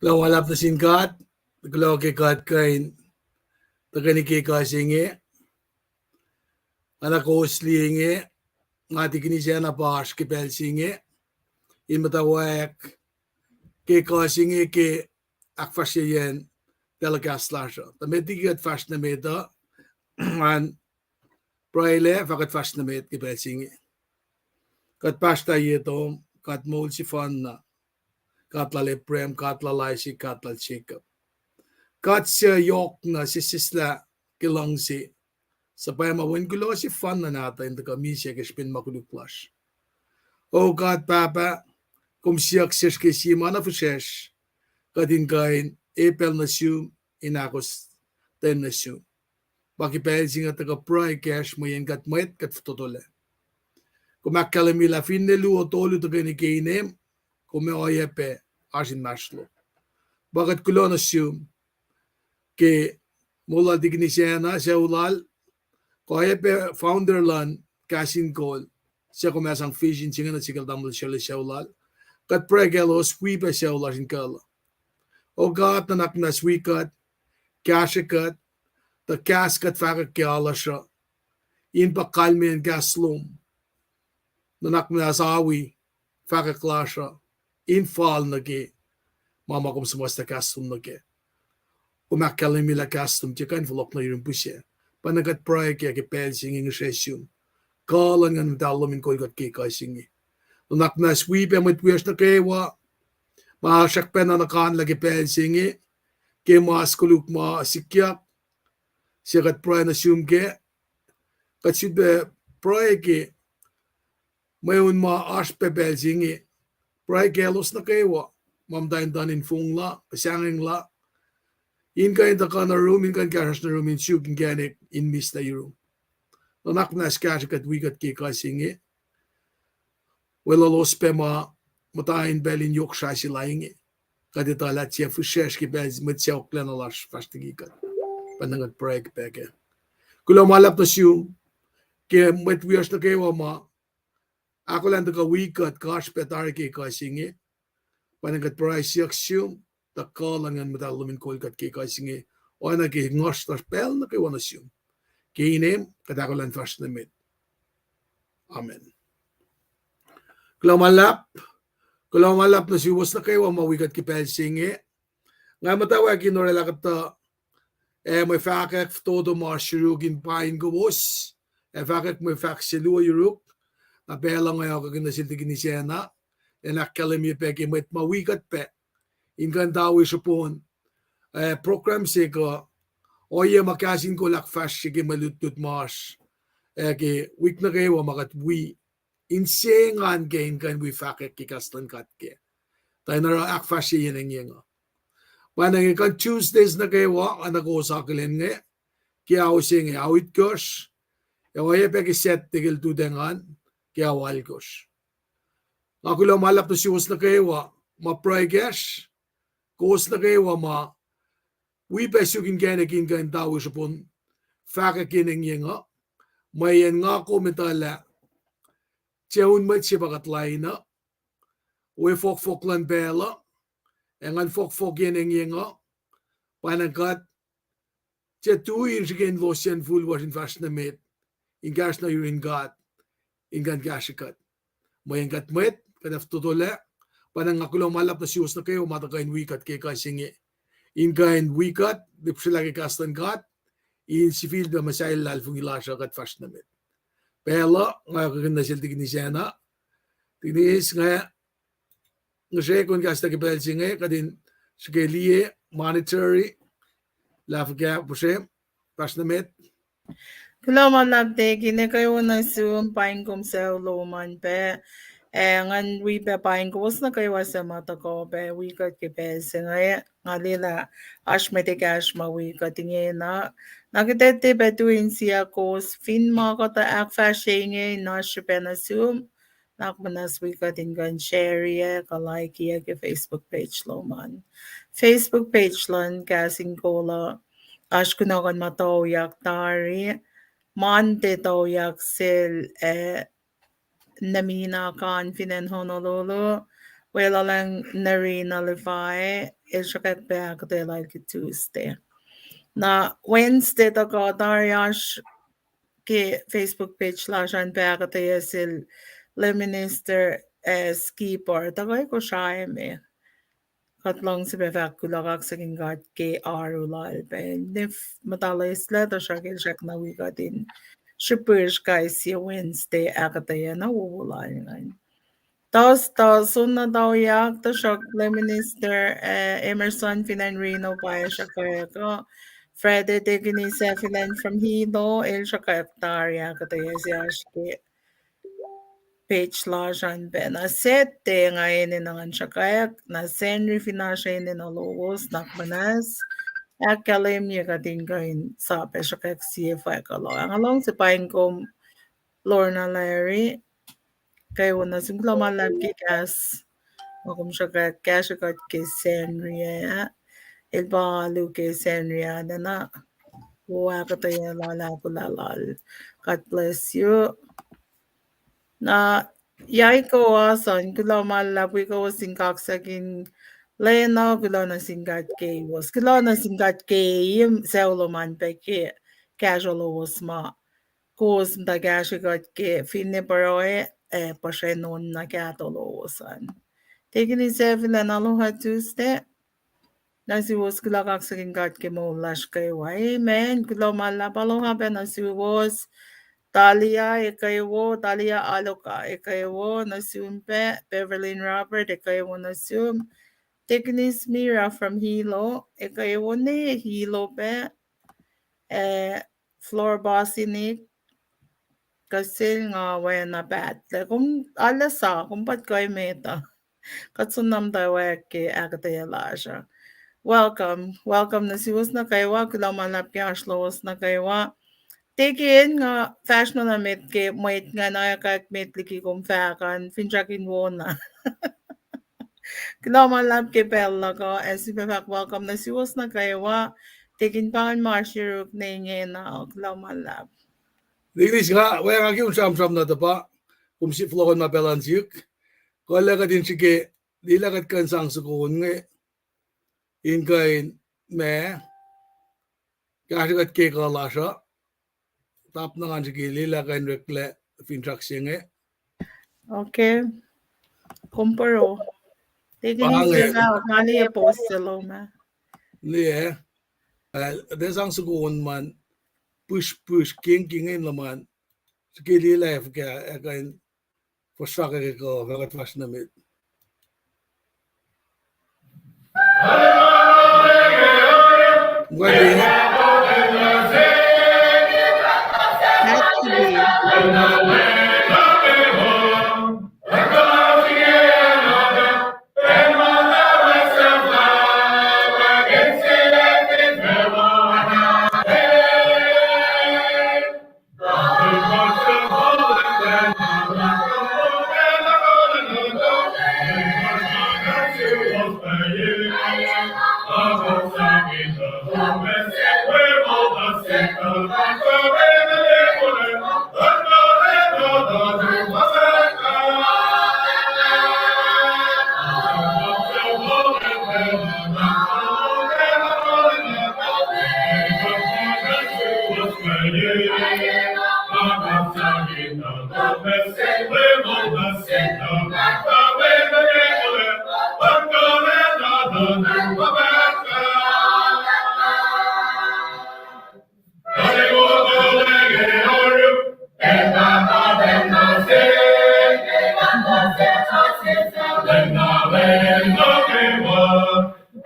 Kulo walap na singkat, kulo ke kat kain, tagani ke kasinge, anak ko slinge, ngati kini siya na pas ke pelsinge, in matawak ke kasinge ke akfasrye telekastlasha. Tametigat fast na meta, an praile fakat fast na met ke pelsinge. Kat pasta yeto, kat mol si fan na, kat lale prem, kat lalai si, kat lal chikap. Kat siya yok na si sisla kilang si, sapay mawin kulo si fan na natin, taka misya kespin makuluklas. O kat papa, kum siyak siya kesi mana fusesh, katin kain, epel na siyum, inakos ten na siyum. Baki pelsi nga taka pray cash mo yan kat mayet kat futotole. Kumakkalami la finnelu o tolu taka ni kainem, kume oyepe, asin maslo. Bakat kulo na siyum, ke mula dignisena siya ulal, koyepe founder lan, kasin kol, siya kumasang fishing singa na sikal damol siya ulal, kat pregelo sweepe siya ulal sin kala. O gat nanak na sweekat, kashikat, ta kaskat fakak kiala siya, in pa kalmen gaslum, nanak na asawi, fakak lasya, in fall na ki, mama kum sumasta kaslum na ki. Kumakkalami la kastum tikan vlog na yung pusya. Panagat pray kaya ke pelsing ing session. Kalan nga nagdalo min koy gat kay singi. Nunak na sweep amit wish na kewa. Mahasak pa na nakan lagi pelsingi. Ke maskuluk ma sikyak. Siya gat pray na siyum ke. Kat siyud pray ke. Mayon ma aspe pelsingi. Pray ke los na kewa. Mamdayin danin fung la. Pasyanging la. In kain ta kana room, in kain karas na room, in siyuk in ganik, in miss na yung room. Nanak na skasik at wikat ki kasingi. Wala los pe matayin belin yok siya sila inge. Kadita lat siya fushesh ki bez mit siya oklan alash fastigikat. Panangat break peke. Kulo malap na siyum, ke mit wiyas na kewa ma, ako lang ka wikat kash petari ki kasingi. Panangat break siya siyum, takalangan madalumin kolkat ki kasingi o na ki ngos tas pel na ki wanasyon ki inem katakulan fast na mit. Amen. Kulamalap na siwas na kayo mawikat ki pel singi nga matawag kinorela kata may fakak todo marshurugin paing kowos fakak may fak siluwa yuruk na pela ngayon kaginasilti ginisena nakkalami peki may mawikat pe ingan dawi supon program se ko oye makasin ko lakfas sige malutut mas ke week na kayo makat we insengan gain kan we fakek kikastan katke tayo na akfasrye yan nga panang kan Tuesdays na kayo anak ko sa kilin nga kaya ako siya nga awit kos oye peki set tigil tudengan kaya wal kos ako lang malap na siwas na kayo ma-pray cash kos na kayo ma we pesukin ganekin kan tawo supon fakakin ng nga mayan nga komentala tiyaun mat siya pakatlay na we fok lan bela engan fok yan ng nga panangkat tiya tuwin siya kan losyan full wasin fast na met ingas na yun gat ingan gasikat mayan gat met kadaf tutula panang akulang malap na siyos na kayo matakain wikat kay kasingi ingan wikat di sila kikastan gat in si field na masyayal lalfong ilasya kat fast na met pela nga kaganda sila tignisena tignis nga siya kung kasta kipel singa kadin sige liye monetary lafga po siya fast na met Kulo malapte kine kayo na Zoom paing kum sa loman pe ngan we pe paing kus na kayo sa mata ko pe we kat ke pe singa ngalila ashmete cash ma we katinge na nagitete pe tuin siya kos fin ma kata akfasrye na siya na Zoom nakmanas we katin gan share ka like ke Facebook page loman Facebook page lan kasing kola ash kunakan mataw yak tari Monte toyak sil namina kan finan Honolulu. Wala lang nari nalify ilshakak beakate like Tuesday. Na Wednesday tako Daryash ke Facebook page lashan beakate sil le minister skipper tako ko siya me. Katlong si bevak kulakak sa kingat ke arulal pe. Nif matalis leto siya kilshak na wikatin. Shipers guys si Wednesday akate na wulal ngayon. Tas sunna daw yak to shock le minister Emerson Finan Reno pa siya kaya ko Friday tegini sa Finan from Hilo el siya kaya tarya kataya siya siya page la siya be na sete ngayon nangan siya kaya na senri fina siya na logos nakmanas akalim niya kating kain sa pe siya kaya CFI ka lo ang along si Paing kom Lorna Larry kayo na simula malab kikas Welcome siya kasha kat ke Senria. Ilba lu ke Senria na huwa ka tayo lala kulalal. God bless you. Na yay ko asan kula malabi ko singkak sa kin lena kula na singkat ke was kula na singkat ke yung seulo man pe ke casual was ma kos da kasha kat ke finne paroe pashe non na katolo wasan. Taking it 7 and Aloha Tuesday. Nasi was kulakak sa kingat ke mo lash kay Amen. Kulo malapaloha pa nasi was Talia ekayo Talia aloka ekayo nasumpe Beverly Robert ekayo nasum. Tignis Mira from Hilo ekayo ne Hilo pe floor bossy ni kasi nga wena bat. Kung alasa kung pat kayo meta. Katsunam daweke akatayalasha. Welcome na siwas na kaywa, kulamanap ki ashlowas na kaywa. Tikin nga fashion na mit ke moit nga na kak mit liki kum fakan, finjakin wona. Kulamanap ke bella ko, esipefak welcome na siwas na kaywa. Tikin pangan marshiruk na inge na kulamanap. Dignis nga, waya nga kiyong sam-sam na pa, kung si Flokon mapelansyuk, kala ka din sige, dilakat kan sang sukun nga, inkain me, kashikat ke kalasha, tap na nga sige, lilakan rekle, fintraksya nga. Okay. Kumparo. Tikin Pange, isya mali ya post sa loma. niye, desang sukun man, push, king laman, sige lilaf ka, kain, forsaka ko, kagat was na mit. Ngwali,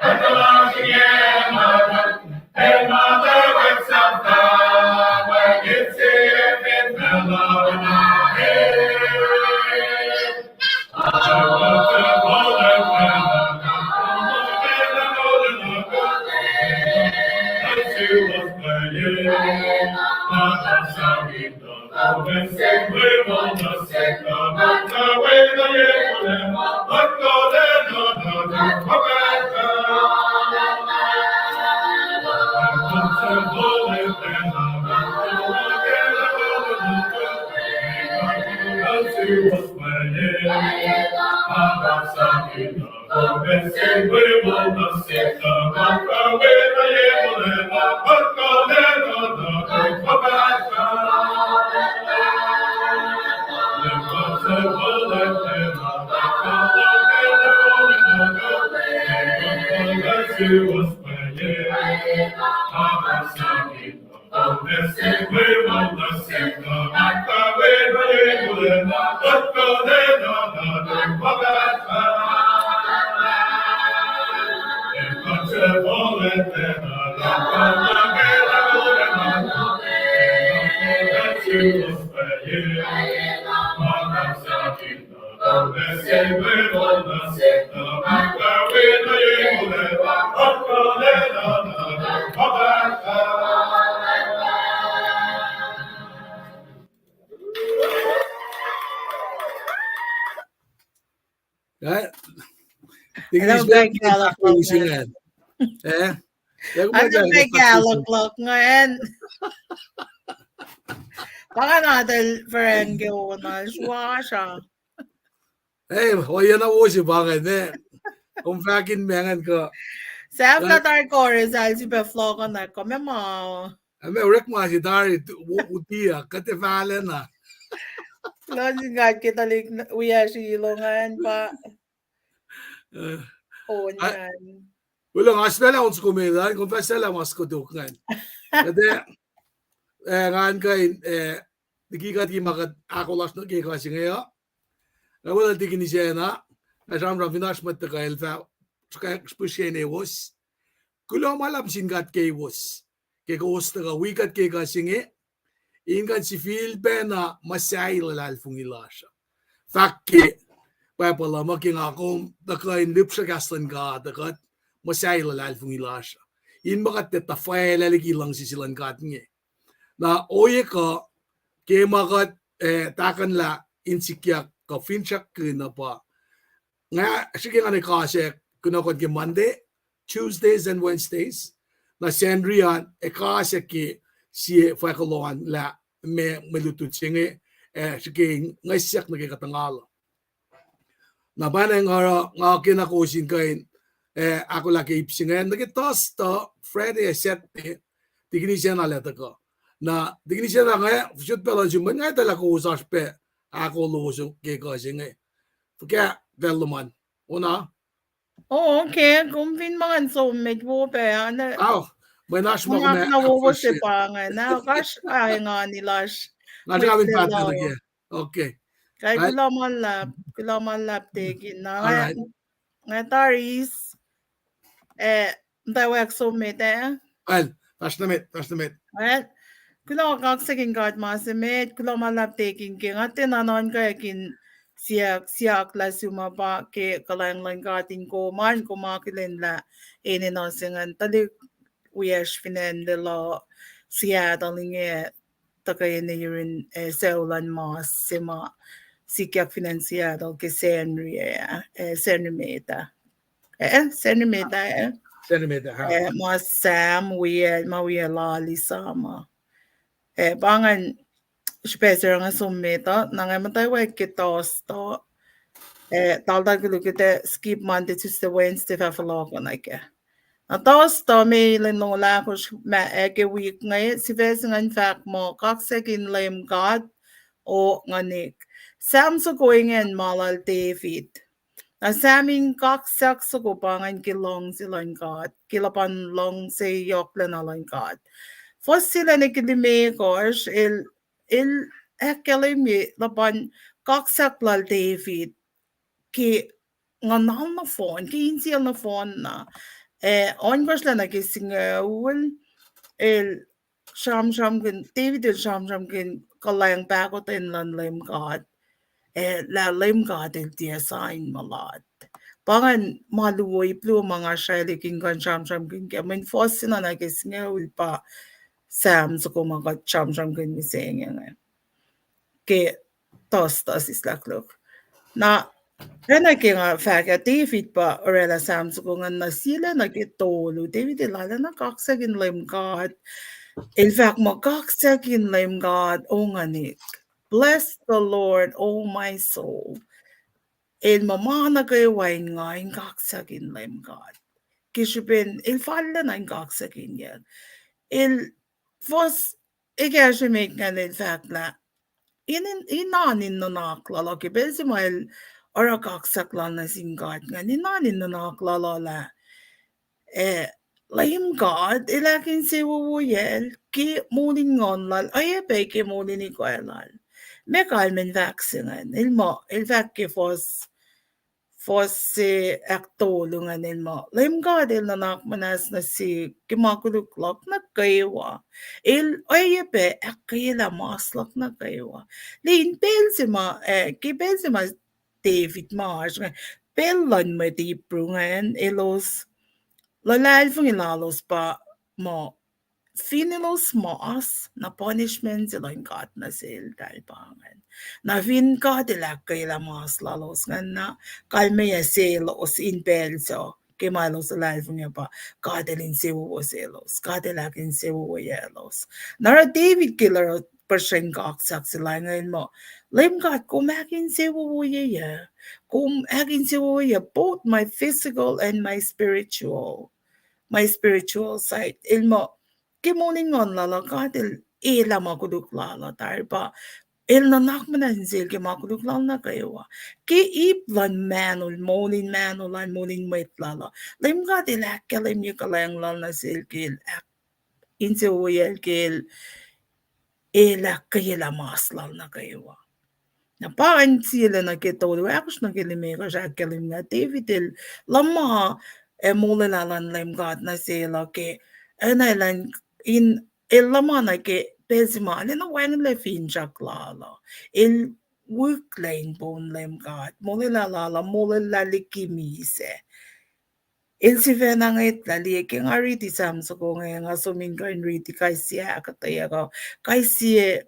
Had to be. Tignis Ano ba meron yung din Tagalog tapusingan. Lagu Ano ba yung Tagalog ngayon? Baka natin Ferengi na siya. O yan ang usi bakit Kung fakin mengan ka. Sam na tar chorus al si Beflo ka na ko memo. Ame urek mo si Dari utia kate falen na. Lagi nga kita lik uya si ilongan pa. Onyan. Wala nga spela ons kumida, kung fasela mas ko dukngan. Kade ngan kay digigat ki makat ako las no ki kasi ngayo. Wala digini siya na. Asam ravinash mat ka elfa. Ska spesiene was. Kulo malam singat kay was. Kay kos ta wikat kay kasi nge. Ingan si feel na masay lalal fungilasha. Fakke pala making ako dakain lip sa gaslan ka dakat masay lalal fungilasha. In makat te tafay laliki lang si silan kat nge. Na oyeku kay makat takan la insikyak ka finchak na pa. Nga sige nga ni kasi kunakot ki Monday, Tuesdays and Wednesdays na sendrian kasi ki si fakalon la me melutut singe sige ngasiyak na katangala. Na banang nga kinakusin kain ako lagi ipsingen nagitos to Friday set tigni siya na leta ko. Na tigni siya na nga shoot pala juman nga tala ko usas pe ako luso ke kasi nga. Kaya veluman. Una? Okay. Kung pin mga soulmate mo pa. May nash mo ko na akfasrye pa nga na. Kash ay nga nilash. Nga kami partner lagi. Okay. Kaya kulaman lap tigin na. Alright. Nga taris. Tawag soulmate Well, that's the mate. Well, kulo kaksakin kat masimit. Kulo malap tigin ki. Nga tinanon kaya kin siyak la sumapa ke kalang katin ko man kumakilin la ininosingan talik wiyash finan la siya talinge takayin na yun seulan mas sima sikyak financiado ke senrye senrimeta mas Sam wiya lali sama bangan Speser nga summita nangamatay kitos to taldag lukite skip Monday Tuesday Wednesday fafaloko na ke. Atos to may linola ko ma eke week ngay si ngan fact mo kaksekin lame God o nganik. Sam so going in malal David. Na saming kaksak so kupangan kilong silang God. Kilapan long say yok na lang God. First sila nakilime kosh il mi laban kaksak lal David ki nganal na phone ki insial na phone na on kosh la nagisingawul il sham kin David il sham kin kalayang bakot in lan lame God la lame God il dia sign malad pangan maluoy plu mga shayli kin kan sham kin kamin first sila nagisingawul pa Sam so kumakat sham kin miseng nga ke tas islaklok. Na renake nga faga David pa orela Sam so nga nasila nagitolo David ilala na kaksagin lame God. In fact magkaksagin lame God o nga nik. Bless the Lord, O my soul. In mamana gawain nga in kaksagin lame God. Kishipin ilfalla na in kaksagin yan. Il was ikashimek nga in fact na inanin nunak lalo kibesi mail ora kaksak lang na singkat nga inanin nunak lalo la Laim God, ilakin si wuyel, ki muling ngonlal, ayabe ki muling ikoelal. Mekal men vaccinen, il vacke fosse aktolungan ilmo. Laim God il nanak manas na si kimakuluklok na kaywa. Il ayabe akayla maslak na kaywa. Lin pel si ma David Marsh, pellan med di brungen ilos Lalaifen ilalos pa mo finilos moas na punishment sila yung kat na sil talpangan. Na fin ka tila kaila mas lalos nga na kalme ya selos in pelso. Kimalos lalaifen niya pa katilin siwo selos. Katilakin siwo yelos. Nara David Killer perseng kaksak sila ngayon mo. Lim kat kumakin siwo ya. Kumakin siwo ya both my physical and my spiritual side. Ilmo, kimuningon lala katil ila makuduk lala tarpa. Il nanak mananzil ki makuduk lala na kayo. Ki iplan manul, molin wait lala. Lim katil akalim yu kalayang lala na silkil ak insiwayel kil ila kayila mas lala na kayo. Napaan sila nakitolo akos nakilimiko sa kalim nga David lama mulalalan lim God na sila ke anailan in lama na ke pesima alin wang le fin jaklala il worklain bon lim God mulalala mulalalikimize il si venangit lali ke ngari ti sam so ko nga suming kan riti kai siya kataya ko kai siya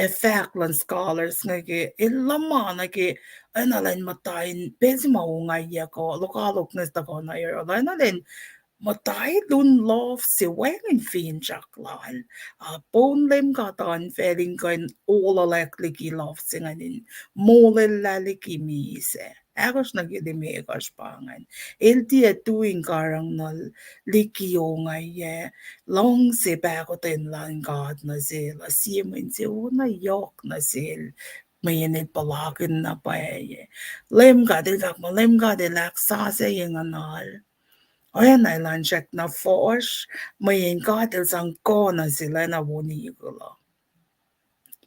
Falkland scholars nga ke ilama na ke analan matain pesi maungay ko lokalok na sta ko na yero analan matai dun love si wengin fin jaklal pon lem katan feeling kan all electric love singanin mole laliki mise Agos nagidimi agos pangan. El dia tuing karang nal likiyo ngay long se bako ten lan God na sil asimin si una yok na sil mayanit palakin na paye. Lem ka dilak mo lem ka dilak sa se yung anal. Ayan ay lan check na force mayin ka dil sang ko na sila na wuni ko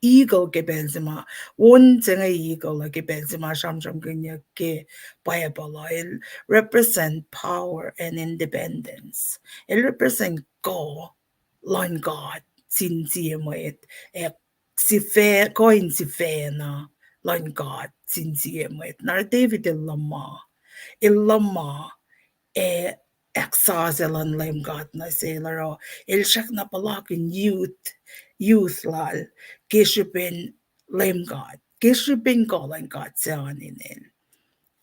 eagle ke benzema one zenga eagle like benzema sham ganya ke payabala it represent power and independence it represent go line God sin mo it si fe coin si fe na line God sin mo it na David ilama e exazelan lem God na sailor il shak na palakin youth lal kishipin lem God kishipin kolan God sa aninin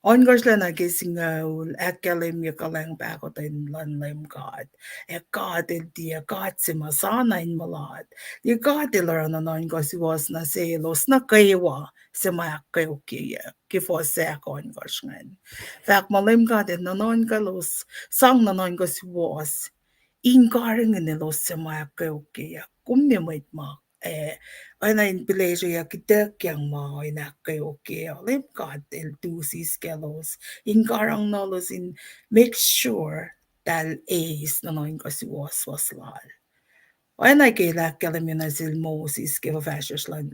on gosh la na kisingaul akalim yakalang bakotin lan lem God e God il dia God si masana in malad di God ilar na non gosh was na selos na kaywa si kayo kifo sa on gosh ngan Fak malim God na non kalos sang na non gosh was inkaring nilos sa kayo kumimait ma ana in pleasure ya kitek yang ma ina kayo lim God el dusis kelos inkarang nolos in make sure tal ace na non gosh was lal ana kila kalam yun na sil Moses ke fashion lan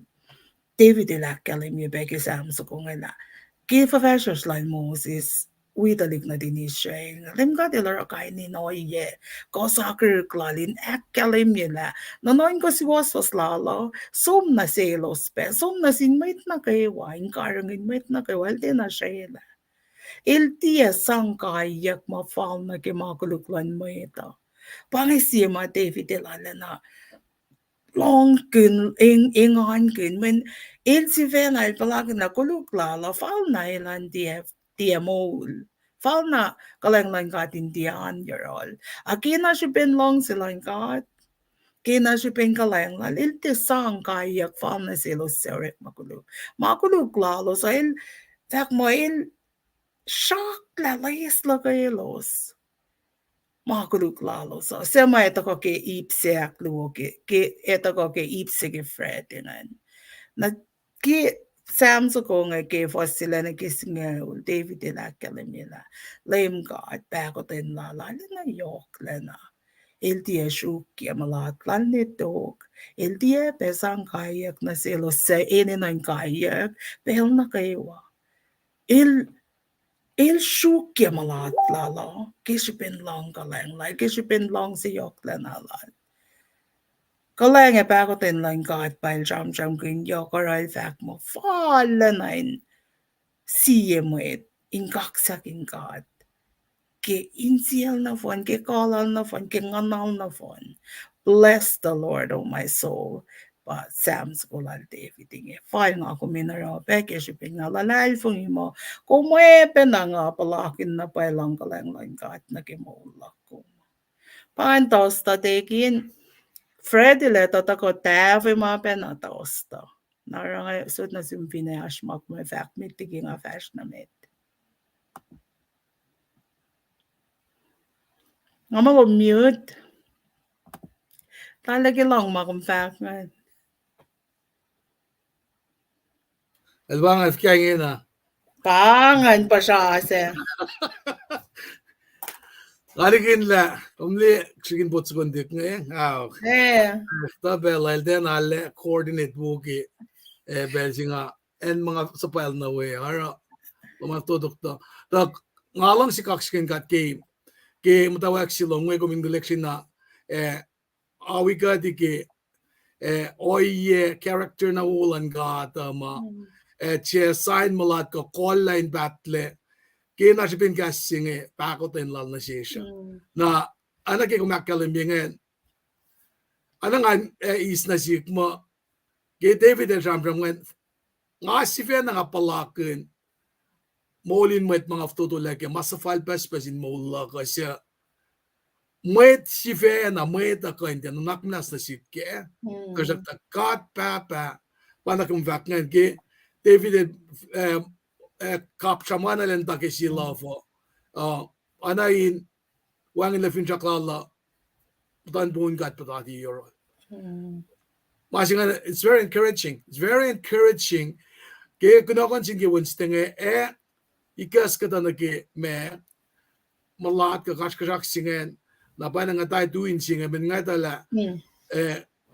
David ila kalim yu beke Esam so kung ila ke fashion lan Moses Witalik na din siya. Lim ka dilar kay ni Noye. Ko soccer klalin akalim yun Nanoin ko si was lalo. Sum na selos pe. Sum na sinmait na kay wine. Karangin mait na kay walte na siya. Il tia sang kayak mafal na kimakuluklan mo ito. Pangisima David ilala na long kun ingon kun men il si ven al palag na kulukla la fal na ilan dia mol fal na kalang lang katin dian yorol akina si ben long silang kat kina si ben kalang la il ti sang kayak fal na silo serek makuluk la sa il tak mo il shock la la kayelos Makuluk so sema ito ko ke ipse aklu ke ito ko ke ipse ke fredinan na ki Sam's ko nga kefos sila na kisngel David ila kalimila lame God bagotin la na yok lena il dia shukya malat lan nitok il dia pesang kayak na silo sa inin kayak behel na kewa il shukya malat lala kishipin long kaleng like kishipin long si yok lena lan kaleng e bagotin lang God bail jam green yok aral fak mo fallen nine siye mo ingaksak God ke insial na fon, ke kalal na fon, ke nganal na fon. Bless the Lord, oh my soul. But Sam's kulal David inge. File nga ako minaraw, peke shipping nga lalal fong imo. Kumuepe na nga palakin na pailang kalang kat na kimulak ko. Pantosta tekin, Freddy leto tako tavi mga penatosta. Narang sut na sumpine ashmak mo fact mitiging a fashion na met. Nga mag-mute. Talaga lang makumfak nga. Elbang efkenge na. Pangan pa siya kasi. Ngalikin la. Umli ksigin botsugundik nga Tabe lalden alle coordinate buki belsinga en mga sapal na we ara lumatodok to. Tak ngalang si kakskin kat ke mutawak si longwe ko election na awi ka di ke oye character na ulan ga tama che sign malat ko call line battle ke na sipin kasing pakoten lal na siya na anak ke kumakalimbingen anang is na sik mo ke David and Ramram nga si Fen nga palakin molin met mga tutulak masafal pespesin mola kasi met si Fen na met ako hindi naknas na sik ke kasi takat papa panakum vakngan ke David kapshamana len take si lafo anain wangin la fin chakala dan buon gat patati euro it's very encouraging. It's very encouraging. Kaya kunakon singi winstinge ikas kata na ke me malat ka kashkashak singen na pa nga tayo tuin singen men nga tala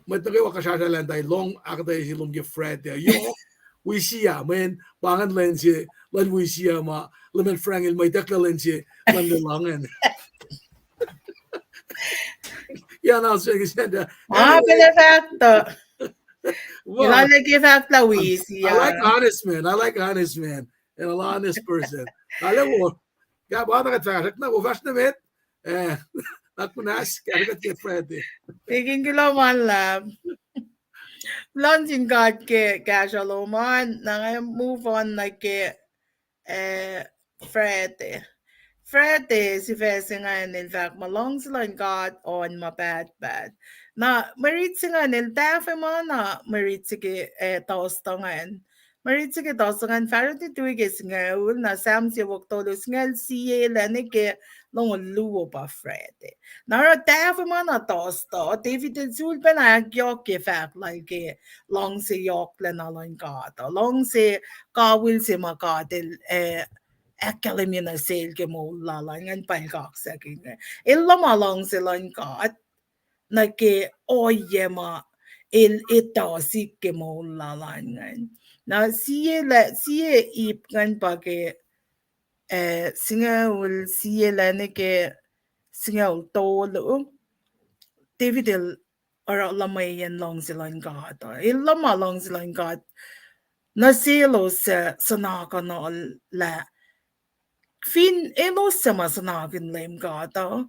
matake wa kashashalan tayo long akatay silong ge Fred yo we see ya men pangan len si lan we see ya ma lemen frangil may dakla len si lan langan yeah now so said perfecto. well, I like honest man. I like honest man and an honest person. Alam mo, kaya ba nakatsarak na uwas na met? Nakunas, kaya ka Freddy. Taking kiloman lab. Launching God ke Shaloman. Na move on like Freddy. Friday, si Fesi nga in fact, malong sila God on bad. Na, marit si nga nil, tafe mo na, marit sige, tosta nga. Marit sige tosta nga, farati tuwig is nga, na sam si wak tolos nga, siye lani ke, long luwo pa Friday. Na, tafe mo na tosta, David sul pa na, yok ke fact, like, long si yok na lang God, long si, kawil si makadil, Akademi na sale ke mo lalangan palkak sa kinga. Illa malong silang kat na ke oyema ito si ke mo lalangan. Na siye ip kan pa ke singaul siye la ne ke singaul tolo David or lamayan long silang kat. Illa malong silang kat na silo sa sanaka na la Fin elos sama sanagin lame gata.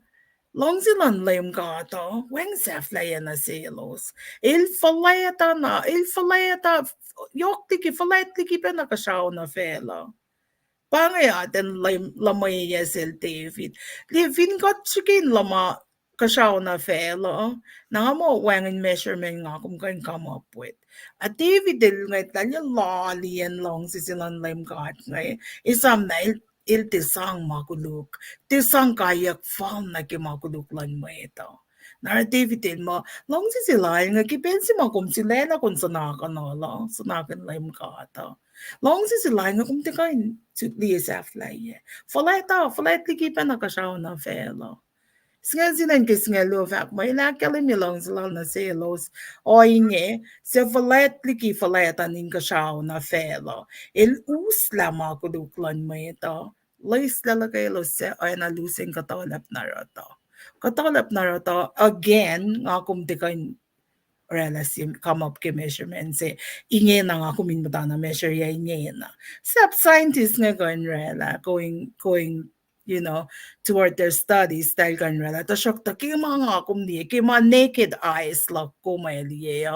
Long silan lame gata. Weng sef laya na selos. Il faleta. Yok tiki falet tiki pa nakasyaw na fela. Pangayatin lamay yesel David. Fin got chikin lama kasyaw na fela. Nga mo wangin measurement nga kung kan come up with. At David del ngay tanya lali yan long sisilan lame gat ngay. Isam na il tisang makuluk. Tisang kayak fal na ki makuluk lang mo ito. Nara David mo, long si sila, nga kipensi mo kung sila na kung sanakan no, long, sanakan lang ka ata. Long si sila, nga kung tikain, sutli sa fly. Falay tikipan na kasyaw na felo. Singa sinan kisnga lo fak mo, inakalim yung sila na selos, o inge, se falet liki faletan in kasyaw na felo. Il usla mo kuduklan mo ito. Lois lalagay lo se, ay na lusing katolap na roto. Katolap na roto, again, nga kumtikain relative come up ke measurement se inge na nga kuminbata na measure ya inge na. Sap scientists nga going toward their studies dahil kan rela ta shock ta ki mga kumni ki mga naked eyes la kumaliye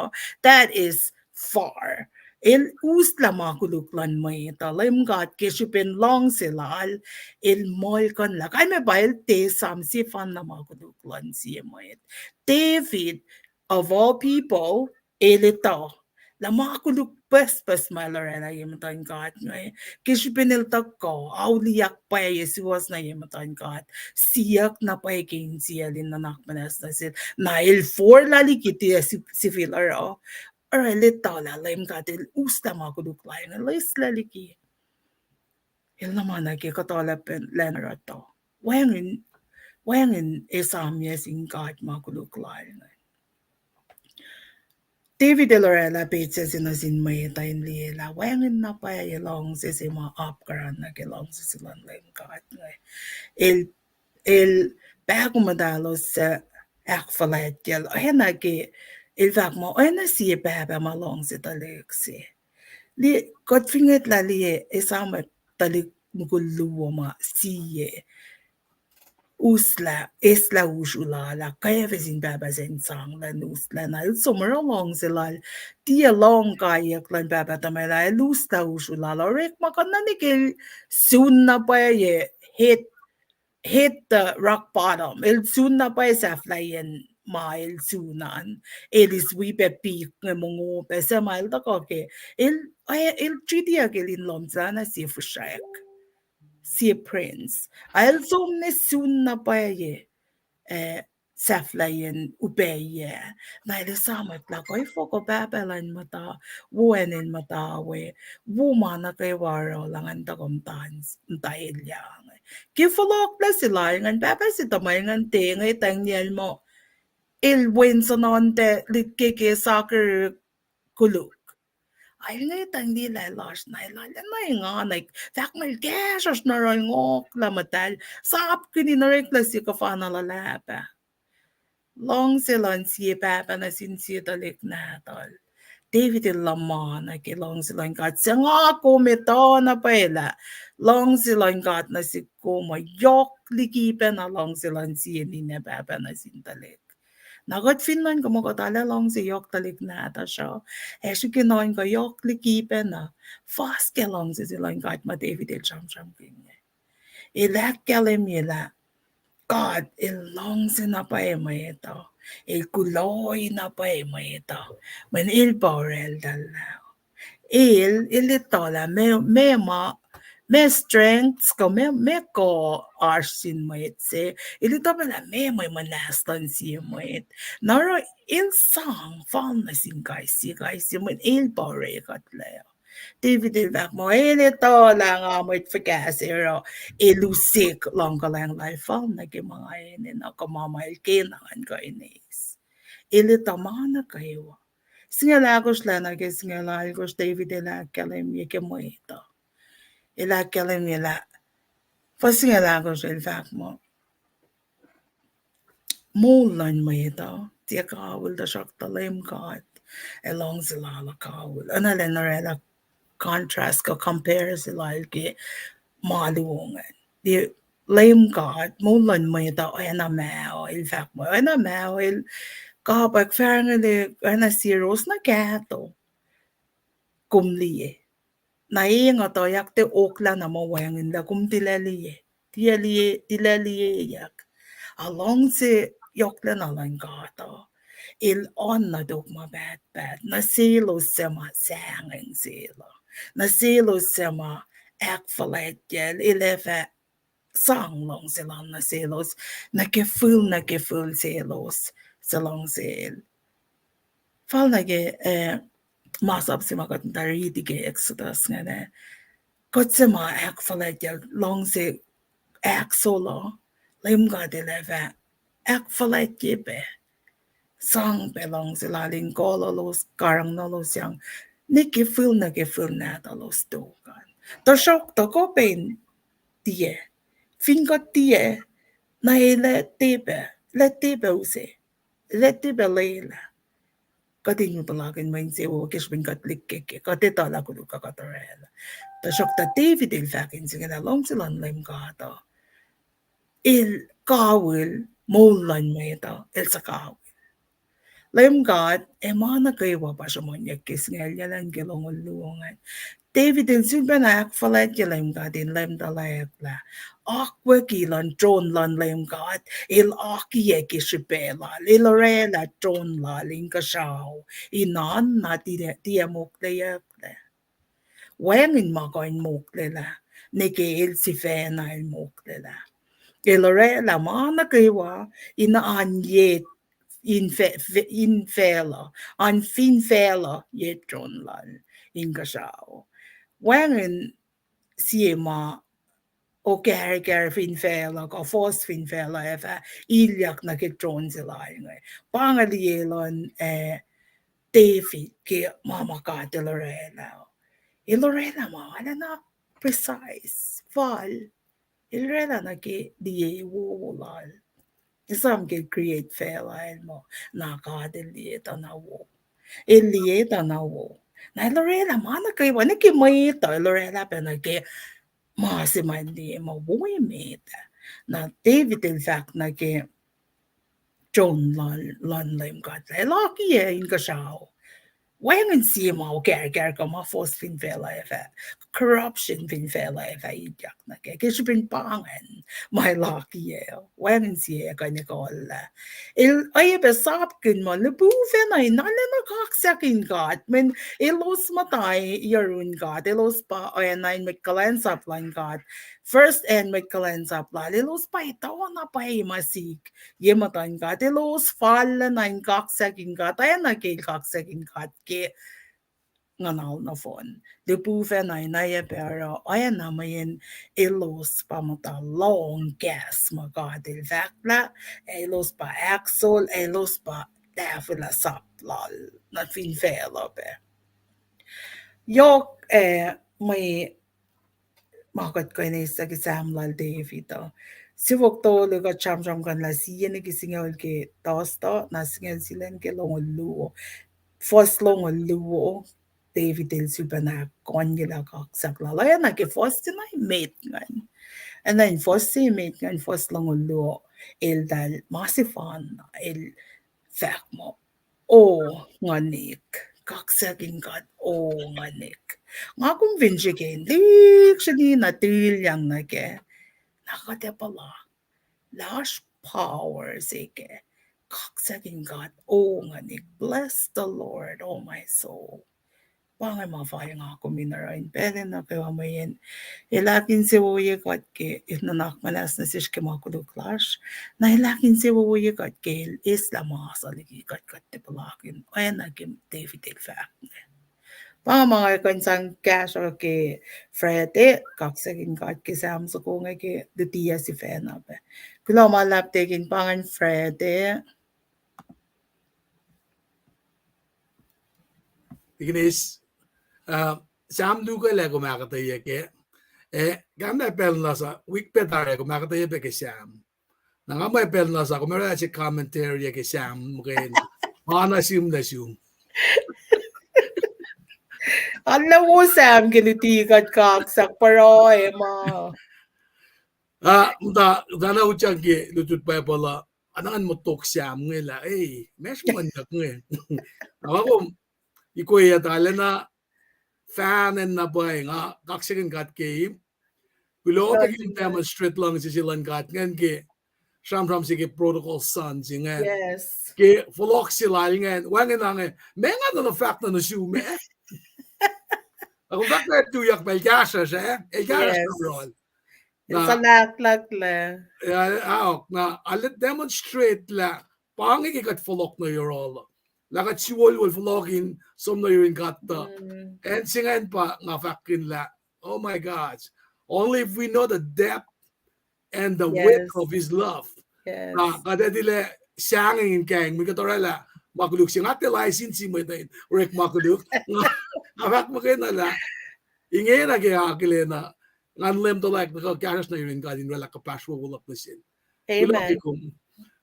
that is far il usla makuluklan mo ita lim gat kishupin long silal il mol kan la kay me bail te sam si fan na makuluklan si mo it David of all people, elito. La mga kulukpes malorena yematan kat ngay. Kishpiniltak ko, auliyak pa Yesuas na yematan kat. Siyak na pa king siyalin na nakmanas na sil. Nail for lalikiti si Filaro. Or elito la laim katil usta mga kuluklayan. Lais laliki. Il naman nagkikatolapin lenarato. Wangin Esam yesing kat mga kuluklayan. David de Lorella Bates sinasin may tayo nila. Wangin na pa ilong si mga upkaran na kilong si silang lingkat. Il bago madalos sa akfasrye yel. Ay il fak mo ay na siya baba malong si taliksi. Li kotfinget la li isama talik muguluwa ma siya. Isla usulala kaya visin baba sen sang la usla na summer along silal dia long kaya klan baba tamela lusta usulala rek makananikil soon na pa ye hit the rock bottom el soon na pa sa flyen mile sunan el is we pe peak ng mga pesa mile ta ko ke el chidia gelin lomza na si fushak si prince el som ne soon na pa ye Saflayen ubeye. Naile samet la koi foko babelan mata, wuenin mata we, wumana kay waro langan tagom tans, dahil yang. Kifalok na sila, ngan bebe si tamay ngan te, ngay tangyel mo, ilwin sa nonte, litkiki soccer kuluk. Ay ngay tang di lai las nai la nga nai fak mal gasas na ray ngok la matal sap kini na ray klasi ka fa na la lapa. Long silan siya papa na sinsiya talik na tol. David laman na long silan kat siya nga kumito na pala. Long silan kat na si kuma yok likipen na long silan siya ni na papa na sintalik. Nagot Finland ko makatala long si yok talik na ata siya. Siya kinoin ko yok likipen na. Fast ke long si silan kat ma David cham kanya. Ilak kalim yela. God, ilong sinapay mo ito. Kuloy na pa mo ito. Men porel dalaw. Ilito la, me strengths ko, me ko arsin mo itse. Ilito pala, may manastan siya mo it. Naro, song, fall na guys, men porel katlayo. David bak mo ito lang amoy fagkasiro ilusik lang ka lang life naging mga inin na kamamail kinangan ko inis. Ilita mana kayo. Singalagos lang singalagos David ilakalim yake mo ito. Ilakalim ila. Pasingalagos ilfak mo. Mulan mo ito. Tiya kawul da siyak talim kat. Elong sila la kawul. Ano lang narela contrast ko compare sila ke maluungan. Di lame God, mulan mo ito ay na mao, in fact mo, ay na mao, kapag parang ay na zeros na gato, kumliye. Naiinga to yak te okla na mawangin la kum tilaliye yak. Along si yokla na lang gato. Il on na dog ma bad. Na silo sema sanging silo. Na silo sema akfasrye ilefa sang long silang na silos. Nakiful silos. salong sale. Fall nage masab si magat dari dige exodus ngane. Kotsema ek falet long se ek solo. Lim ga de leva ek falet be. Sang belong si laling kolo los karang no los yang. Niki fil na da los dogan. To shock to ko pain die. Fingo die. Na let tebe use. Let tebe leila. Kating palagin main se o kishbin katlik keke. Katita la kudu kakatarela. To shock ta David il fakin sige na long silan lem gata. Il kawil mulan mo ito. Il sa kawil. Lem God, emana kewa pa siya mo niya kisngel yalan gilong ulungan. David il subanak falet yalam God in lem dalayat la. Akwa kilan tron lan lem God, il akiye kisipela, ilorela tron la lingka siyaw, inan na tiya muklayat la. Wengin makain mukle la, niki il si fena il mukle la. Ilorela mana kewa, inaan yet, in fela, an fin fela yet tron lan, inka siyaw. Wengin siema o gar fin fela o fos fin fela efa ilyak na ke tron sila ngay. Pangaliyelon David ke mama ka de Lorena. Lorena mo, ala na precise, fall. Lorena na ke diye wulal. Esam ke create fela mo na ka de lieta na wo. Lieta na wo. Na Lorena mana kay wala ke may ito Lorena pa na ke si mandi mabuhay meta na David in fact na ke John lan lim gat lucky in ka siya Wayan si mo gar ka ma fos fin vela efa corruption fin vela efa iyak na ke kasi pin pangan my lucky wayan si ka ni ko la ay besap kin mo lebu fenay na kaksakin gat men ilos matay yarun gat ilos pa ay nine magkalensa plan gat first and magkalensa plan ilos pa ito na pa masik yematan gat ilos fall na kaksakin gat ay nakil kaksakin gat ke nganal na phone. De puve na inaya pero ayan na mayin ilos pa mata long gas magadil vakla ilos pa axle ilos pa dafila saplal na fin fela be. Yok may makat ko ni sa kisam lal David to. Si wakto luga cham kan la siya ni kisingol ke tosto na singal silen ke longoluo. First longoluo David il subana kongila kaksak la ya na ke first na mate ngan. And then first si mate ngan first longoluo il dal masifan il fact mo. Oh, nganik. Kaksaking God, oh, nganik. Nga kung vinjikin, dik siya ni natilyang na ke. Nakate pala. Lash power sige. Kaksaking God, oh, nganik. Bless the Lord, oh my soul. Pangay mafaya nga ako minarain. Pwede na kayo mayin. Ilakin si wuye kat ke nunak malas na siya kemakulo clash. Na ilakin si wuye kat ke isla masa lagi kat te palakin. Ay naging David fact. Mga kansang cash o ke Friday kaksakin kat ke sam sa kung ke dutiya si Fena pe. Kulo malap tekin pangan Friday. Ignis Sam nuke le ko makata ye ke gamna pel nasa week petare ko makata ye pe ke Sam na gamay pel nasa ko meron si commentary ye ke Sam mukhen mana sim na sim Alam mo Sam ginitikat kaksak pero ma. Muda dana uchang ke lutut pa pala anangan mo tok Sam ngela mes mo ndak nge ako ikoy atala na fan and na ba nga kaksakin kat game Kulo begin demonstrate lang si silang kat ngan ke Sham sige protocol sons ngan Yes. ke folok sila ngan wangan nang menga na fact na sume ako fact na tuyak pa ikasa siya ikasa Yes. rol It's a na laklak la. na alit demonstrate la Paing ikat folok na yorol. Lakat siwol wol folokin som na yurin katta. And singan pa nga fakin la. Oh my God. Only if we know the depth and the width Yes. of his love. Na Yes. kada dile siyangin keng mi katorala makuluk sing ate laisin si mo tain rek makuluk. Avak mo kay nala inge na kaya akile na ngan lem to like na karas na yurin kadin wala kapaswa wala plesin. Amen.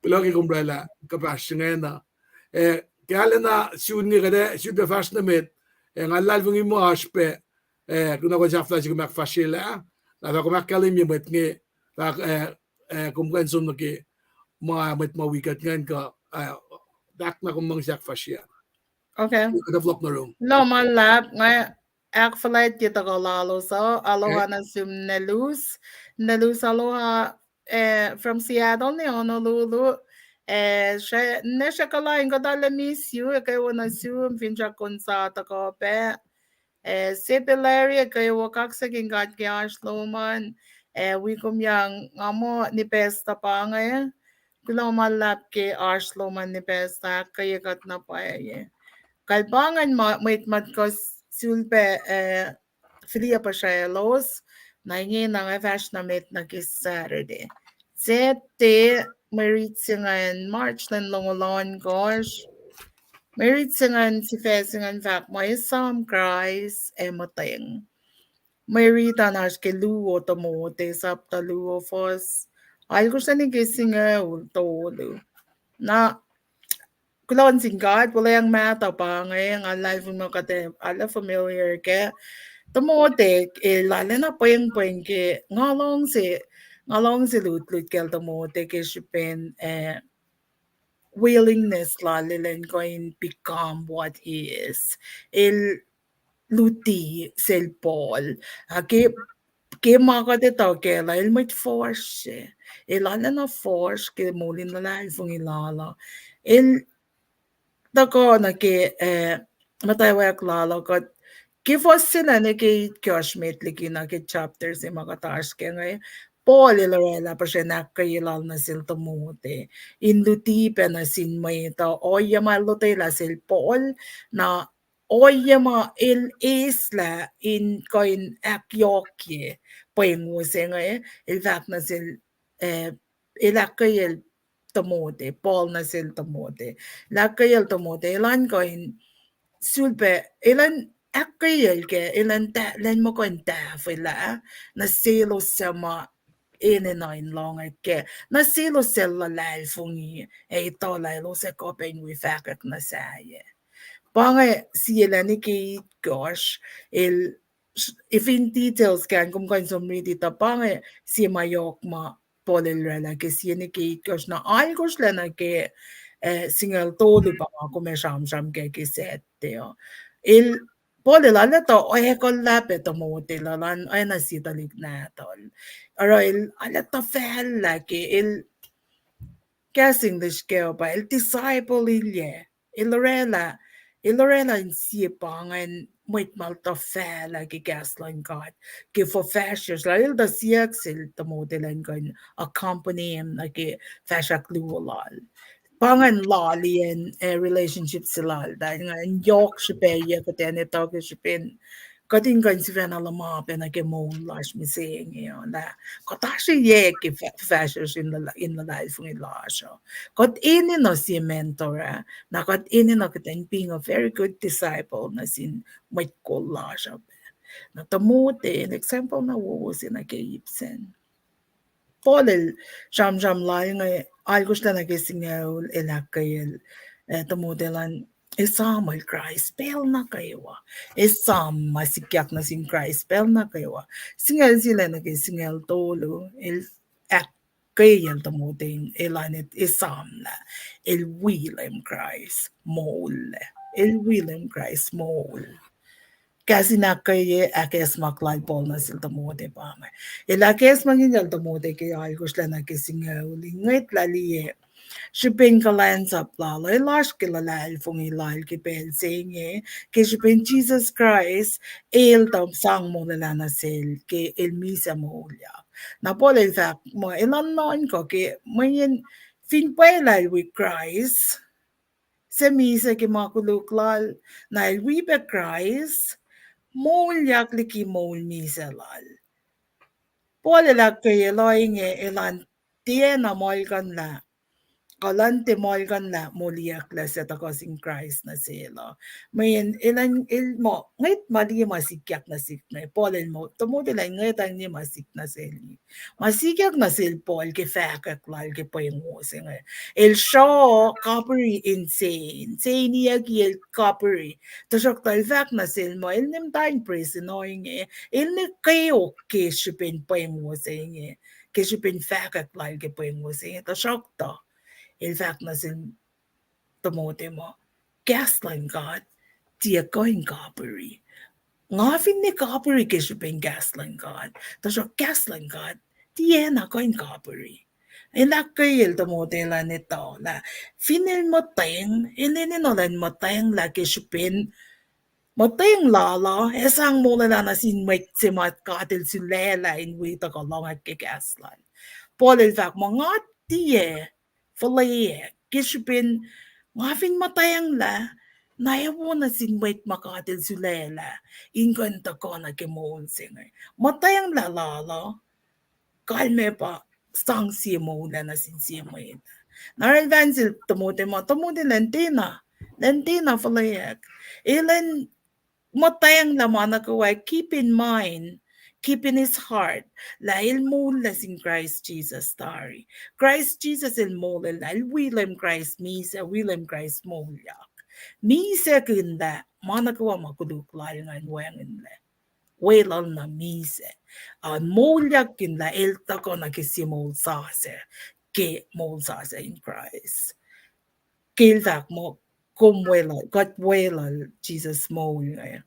Pilogi kum brala kapas ngayon na kaya na siun ni kada siun be fast na met ngalal vungi mo aspe kuna ko jafla sig mak fashila na ko mak kalim yung met nge tak kum kan sum no ke mga met mawikat ngan ka dak na kum mang jak fashia Okay. kada vlog na room Lo man lab nga akfasrye kita ko lalo so okay aloha na sum Nelus aloha from Seattle ni Honolulu siya ne siya kalain ko dala miss you kay wana sum finja konsa ta ko pe Sipilary kayo wakak sa gingat kaya sloman we kumyang ngamo ni pesta pa ngayon kulang malap ke sloman ni pesta kaya kat na pa kalbangan mait mat ko sulpe filia pa siya los na inge nang fash na met na kis Saturday. Sete marit singan March lan longolon gosh. Marit singan si fesingan fak mo Esam Christ matayang. Marita nas ke luo tomo te sap ta luo fos. Algo sa ni kisinga ultolo. Na kulon singkat wala yang mata pa ngayon ang live mo kate ala familiar ke tomote lala na poing ke ngalong si lut kel tomote ke shipen willingness lalilen going become what he is el luti sel Paul ke mga dito ke la il mit force lala na force ke mulin na la ifong ilala el dako na ke mataywa klalo ko kifos sila na ke kyoshmate liki na ke chapters e makataas ke ngay Paul ilarela pa siya nakayilal na sil tumuti. Induti pa na sin may ito. Oya malutay la sil Paul na oya ma il isla in koin akyokye. Pwenguse ngay. Il fact na sil ilakayil tumuti. Paul na sil tumuti. Lakayil tumuti. Ilan koin sulpe ilan akayil ke ilan ta len mo koin ta fila na silo sama ininain long ke na silo sila lal fungi ito lalo sa kopeng wi fakak na saya pange sila ni ki gosh il if in details kan kung kan somri dita pange si mayok ma polilrela ke si ni ki gosh na ay gosh la na ke singal todo pa ako me sham ke sette yo il pole la to o he kon la pe to mo te la lan ay na si talik na tol aro il ala to fel la ke il casting the scale pa il disciple il Lorela in si pangan moit mal to fel la ke gasline god ke for fashions la il da si axel to mo te lan kan accompany him la ke fashion clue pangan lali and relationship sila dahil nga in yok sipe ya katene tawag sipin kating kan si Vena Lama pena ke mo lash mi saying na katashi ye ke fashion in the life ng lasho kot ini no si mentor na kot ini no kateng being a very good disciple na sin may ko lasho na tamuti an example na wo sin na ke ipsen Polel jam lai ngai algus na nagisingel elakayel tumudelan Esam ay Christ spell na kayo Esam masikyak na sin Christ spell na kayo singal sila nagisingel tolo el ak kayel tumutin elanit Esam na el William Christ mole el William Christ mole kasi nakaye akes maklay pol na sil tamote pa nga. Ilakes manginjal tamote kaya ay kusla na kisinga uli. Ngait laliye. Shipping kalan sa plalo. Ilash kilalal fung ilal kipel singe. Ke shipping Jesus Christ. Il tam sang mo nila na sil. Ke il misa mo ulya. Na pole fact mo ilan noon ko ke mayin fin pailal with Christ, sa misa ki makuluklal, na wipe Christ, mol yak liki mol misa lal. Pole la kaya loing elan tiena molgan la. Kalante molgan la moliak la sa takosing Christ na sila. Mayan ilan mo ngait mali masikyak na sik na polen mo tumuti lang ngait ang ni masik na sili. Masikyak na sil pol ke fakak lal ke poyong nga. El show coppery insane. Insane niya el coppery. Tasok tal fak na sil mo el nim time praise annoying el ni kayo ke shipin poyong nga. Ke shipin fakak lal ke poyong nga. Tasok to. In fact, na sin tumuti mo, gaslight God, tiya ko yung coppery. Nga fin ni coppery kisyo pa yung gaslight God. Tapos yung gaslight God, tiya na ko yung coppery. Ay lakayil tumuti la nito na finil mo tayong, hindi ninolan mo tayong laki syupin, mo tayong lala, esang mula na sinmait si mat katil si lela in wita ko long at kigaslan. Paul in fact, mga tiye, falay, kishipin, ngafin matayang la, nayawo na sinwait makatil si lela, ingkanta ko na kimoon singer. Matayang lalala, kalme pa, sang siya mo na sinsiyamoy. Naralan sil tumuti lentina falayak. Ilan matayang laman ako ay keep in mind, keep in his heart, lahil mula sin Christ Jesus tari. Christ Jesus il mula, lahil William Christ misa, William Christ mulyak. Misa kunda, manakawa makuduklal nga nuwangin le. Wailal na mise. Mulyak kinda ilta ko na kisimul sase, ke mul sase in Christ. Kildak mo, kumwelal, katwelal, Jesus mul ngayon.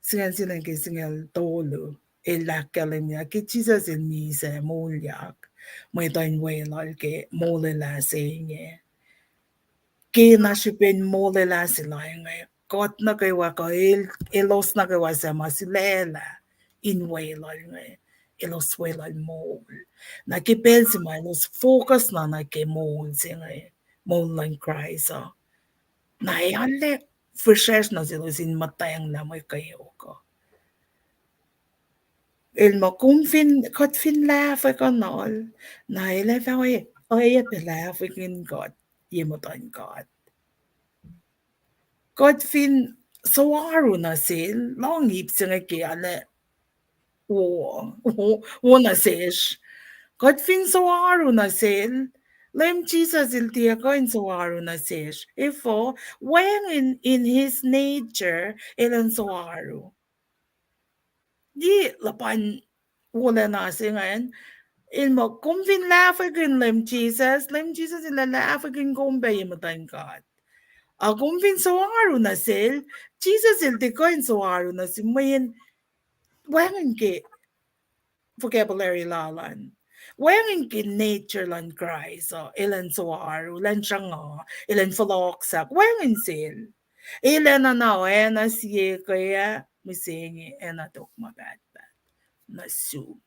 Singan silang kisingal tolo. Ilakalim niya. Ki Jesus in mise mulyak. May tayo welal ke mulila singe. Ki nasipin mulila sila ngayon. Kot na kayo ko ilos na kayo sa masilela. In welal ngayon. Ilos welal mol. Nakipel si ma ilos focus na nakimol siya ngayon. Mol lang Christ. Nayalik. Fresh na sila sin matayang lamay kayo ko. Ilma kung kot fin laugh ko nol. Nailay fa oye pe laugh in God. Yemotan God. God fin sawaro na sil. Long hip singa kiale. Wo na sish. God fin sawaro na sil. Lem Jesus il tia ko in sawaro na sish. Ifo, when in his nature, ilan sawaro. Di lapan wala na singayon. Ilmo, kung laugh lem Jesus ila laugh kung ba yamatan God. Kung sawaro na sil, Jesus il di ko in sawaro na sil, mayin, wangan ki, vocabulary lalan. Wangan ki nature lan Christ, ilan sawaro, ilan siya nga, ilan faloksak, wangan sil. Ilan na na siya kaya, misingi, tok mabat. Na zoom.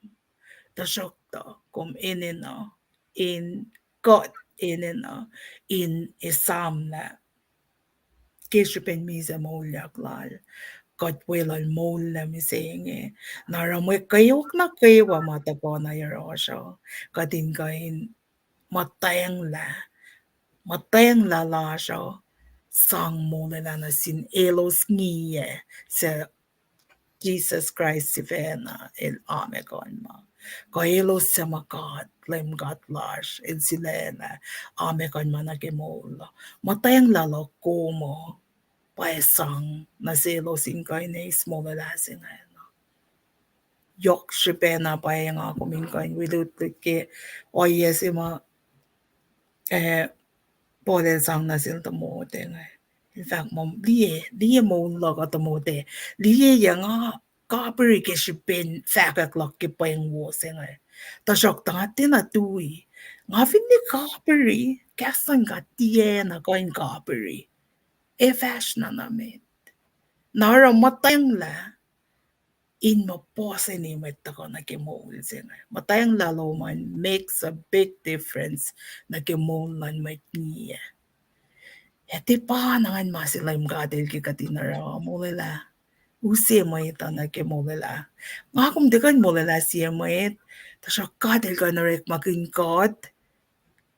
Tasokta kom inina in God inina in Esam na kishipen misa molyak lal. God will al mola misinge. Naramay kayok na kaywa matapo na yarosyo. Kadin kain matayang la lasyo. Sang mola na sin elos ngiye sa Jesus Christ si Vena il Amekon ma. Kailo sa makat, lem gat lash, il silena, Amekon managimola. Matayang lalo kumo, paesang, nasilo singkay na ismola lasing yok shipena pa yung ako mingkain wilut ke oyes ima pode sang nasil tamote nga. In fact, mom liye mo logo tamote. Liye yang copper ke shipin faka clock ke pa yung wose nga. Tasok tanga tinatui. Nga fin ni copper kasan ka tiye na ko yung copper. E fash na namin. Nara matayang la. in mapose ni metako na kimol sina. Matayang laloman makes a big difference na kimolan may niya. Eti pa nangan masilaim gadil kikatinara mulila. Usi mo ita na kimulila. Nga kung di kan mulila siya mo it, tasya gadil ka na rin makingkot,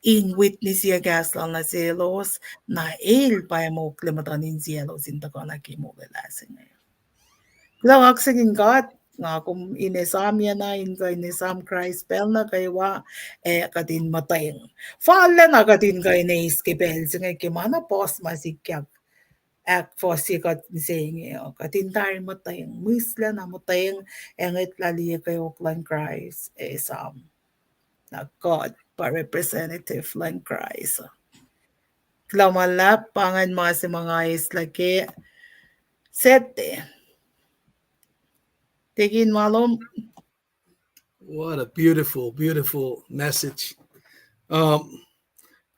in witness siya gaslang na selos, na il pa mo klimatanin selos in tako na kimulila sina. Lang aksingin kat nga kung inesam yan na inesam Christ spell na kaywa katin matayang. Fala na katin kay na iskipel nga kimana pos masikyak akfasrye kat saying katin tayo matayang misla na matayang engit lali kayo klan Christ Esam na God pa representative lang Christ. Klamalap pangan mga si mga islaki sete. Tigin malom. What a beautiful, beautiful message.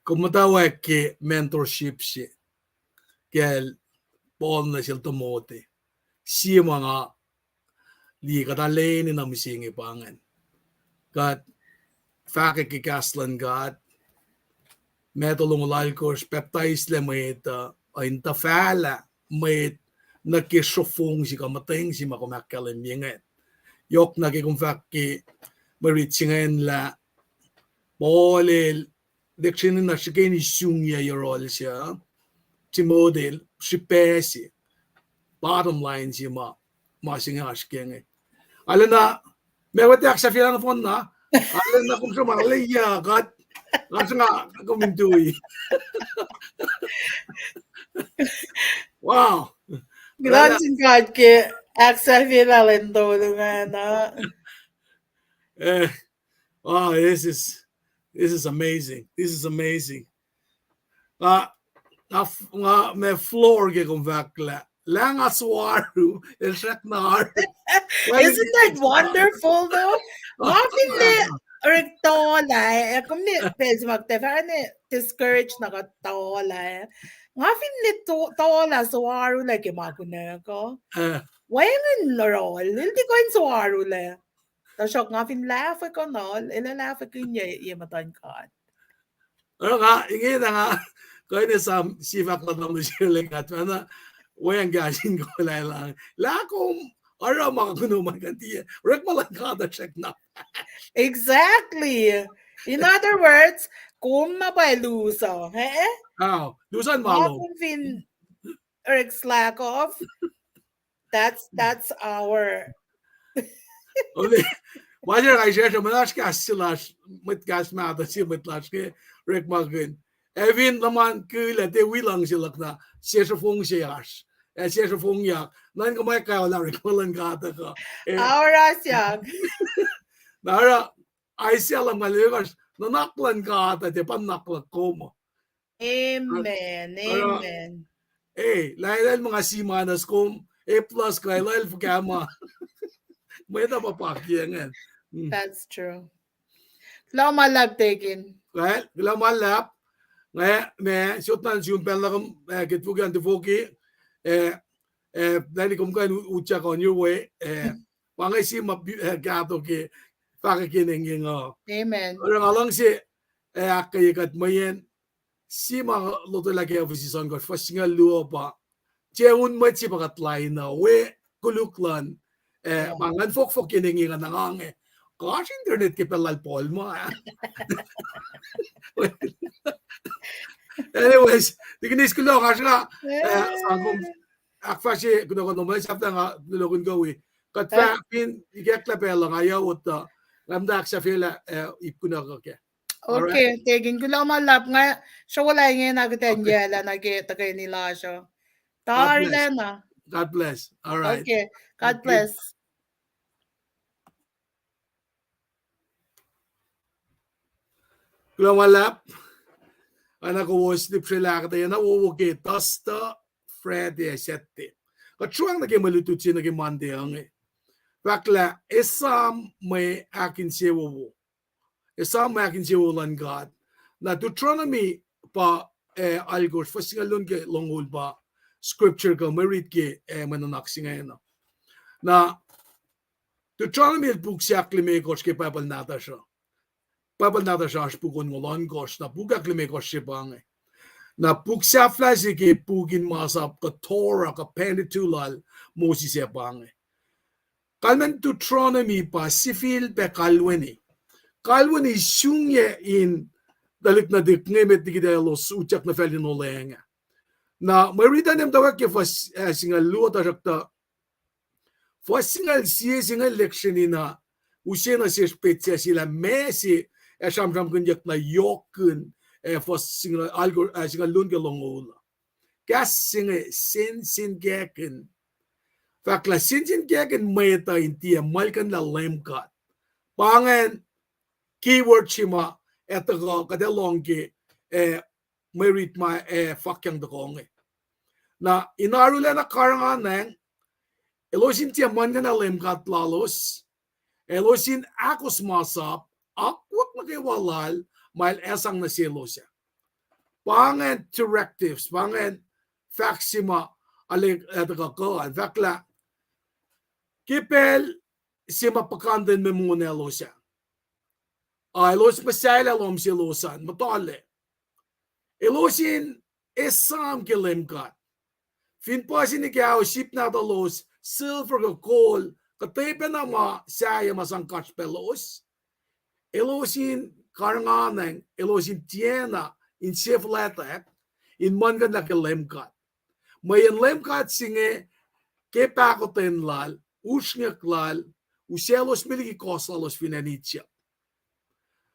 Kumatawag ke mentorship siya. Kaya Paul na siya tumote. Siya mga li katalay ni namisingi pangan. God, fakik kikaslan God, metolong lalkos, peptais le may ay tafala, may nakisofong si kamateng si makumakalim yinget. Yok nakikumfak ki maritsingen la Paul deksinin na siya ni sungya yorol siya. Si model, si pesi. Bottom line siya masingas kenge. Alam na, may watak sa filang phone na, alam na kung sa malaya, kat, kasi nga, kumintuy. Wow. Grazie God che aksa filalendo nga na. Wow, this is amazing. This is amazing. Nga may floor ke kung vakla. Lang aswaru, elshak na haru. Isn't that wonderful though? Nga pinli rektola kung ni pwede magtefa discourage na katola nga pinli tola swaru like makuna ko. Wayan rol, hindi ko yung swaru le. Tasok nga fin laugh ko no, ilalaugh ko yung matan ka. Ano nga, inge na nga, kaya na sa sifak na nang siya lekat, na wayan gasing ko lang. Lakom, ara makakunuman kantiya. Rek malangkada check na. Exactly. In other words, kung mapaluso, Lusan malo. Kung fin Eric's lack of, that's our. Wajar ay siya manas kas sila mit gas mata siya mit laske rek magin. Evin naman kila te wilang sila na siya sa fong siya siya sa fong yak. Nan kamay kayo na rek malangkada ka. Aura siya. Nara ay siya lang maliwas nanaklan ka ata te panaklan ko mo. Amen. Amen. Lailal mga simanas kung A+ kay lail kama. May napapakyangan. That's true. Lamalab taken. Well, lamalap. Ngayon, shoot na yung pelakam kitfugan tifuki. Dahil kung kayo utsak on your way, pangay si gato ki pakikining yung Amen. orang alang si akayikat mayen si mga luto lagi ang visison ko first nga luo pa jeun mo si pakatlay na we kuluklan mangan fok kining nga nangange gosh internet ki pelal pol mo anyways dikinis ko lang kasi nga sangkong akfasrye kuno ko naman sapta nga nulokon gawi kat pin igek la pela nga yawot lamdak sa fila ipuna ko ke. Okay, tigin ko lang malap nga siya wala nga nagtenjela nagkita kay nila siya. Tarlena. God bless. All right. Okay. God bless. Kulo malap. Anak ko was dip sila kata yan nawuwagi tasta Friday sette. Katsuang naging malutut siya naging Monday ang bakla Esam may akin siya wo. Esam may akin siya wulan God. Na Deuteronomy pa algos first nga lun ke longol ba scripture ka merit ke mananak siya ngayon. Na Tu tranamil puksak lime kosh ke papal nata siya. Papal nata siya pukon ngolon kosh na pukak lime kosh siya bange. Na puksak flasi ke pukin masap ka Torah ka penitulal mosi siya bange. Kalmen tu tranami pa sifil pe kalweni. Kalweni syungye in dalik na dik ngemet di kita los ucak na felin olenga. Na marita nem tawag ke fas singal luot ajakta fas singal siye singal leksyon na usena siya spetsya sila mesi esam kunjak na yokun fas singal algor singal lun ke longola. Kas singa sin geken. Fakla sin geken mayta intia malkan la lemkat. Pangan keyword chima etago kadelongke merit ma fakyang dakonge. Na inarula na karangan elosin tia mangan na lemkat lalos elosin akos masap akwak na kay walal mail esang na silosya. Pangan directives, pangan faksima alik etago fakla kipel sima pakanden memuna elosya. Elos pasayla lom silosan matale. Elosin Esam kelemkat. Fin pasin ni kaya ship na dalos silver ka gold katepe na ma saya masang catch pelos. Elosin karanganang elosin tiena in sifletek in mangan na kelemkat. Mayan lemkat singe kepakoten lal usngek lal uselos miliki kosalos finanitia.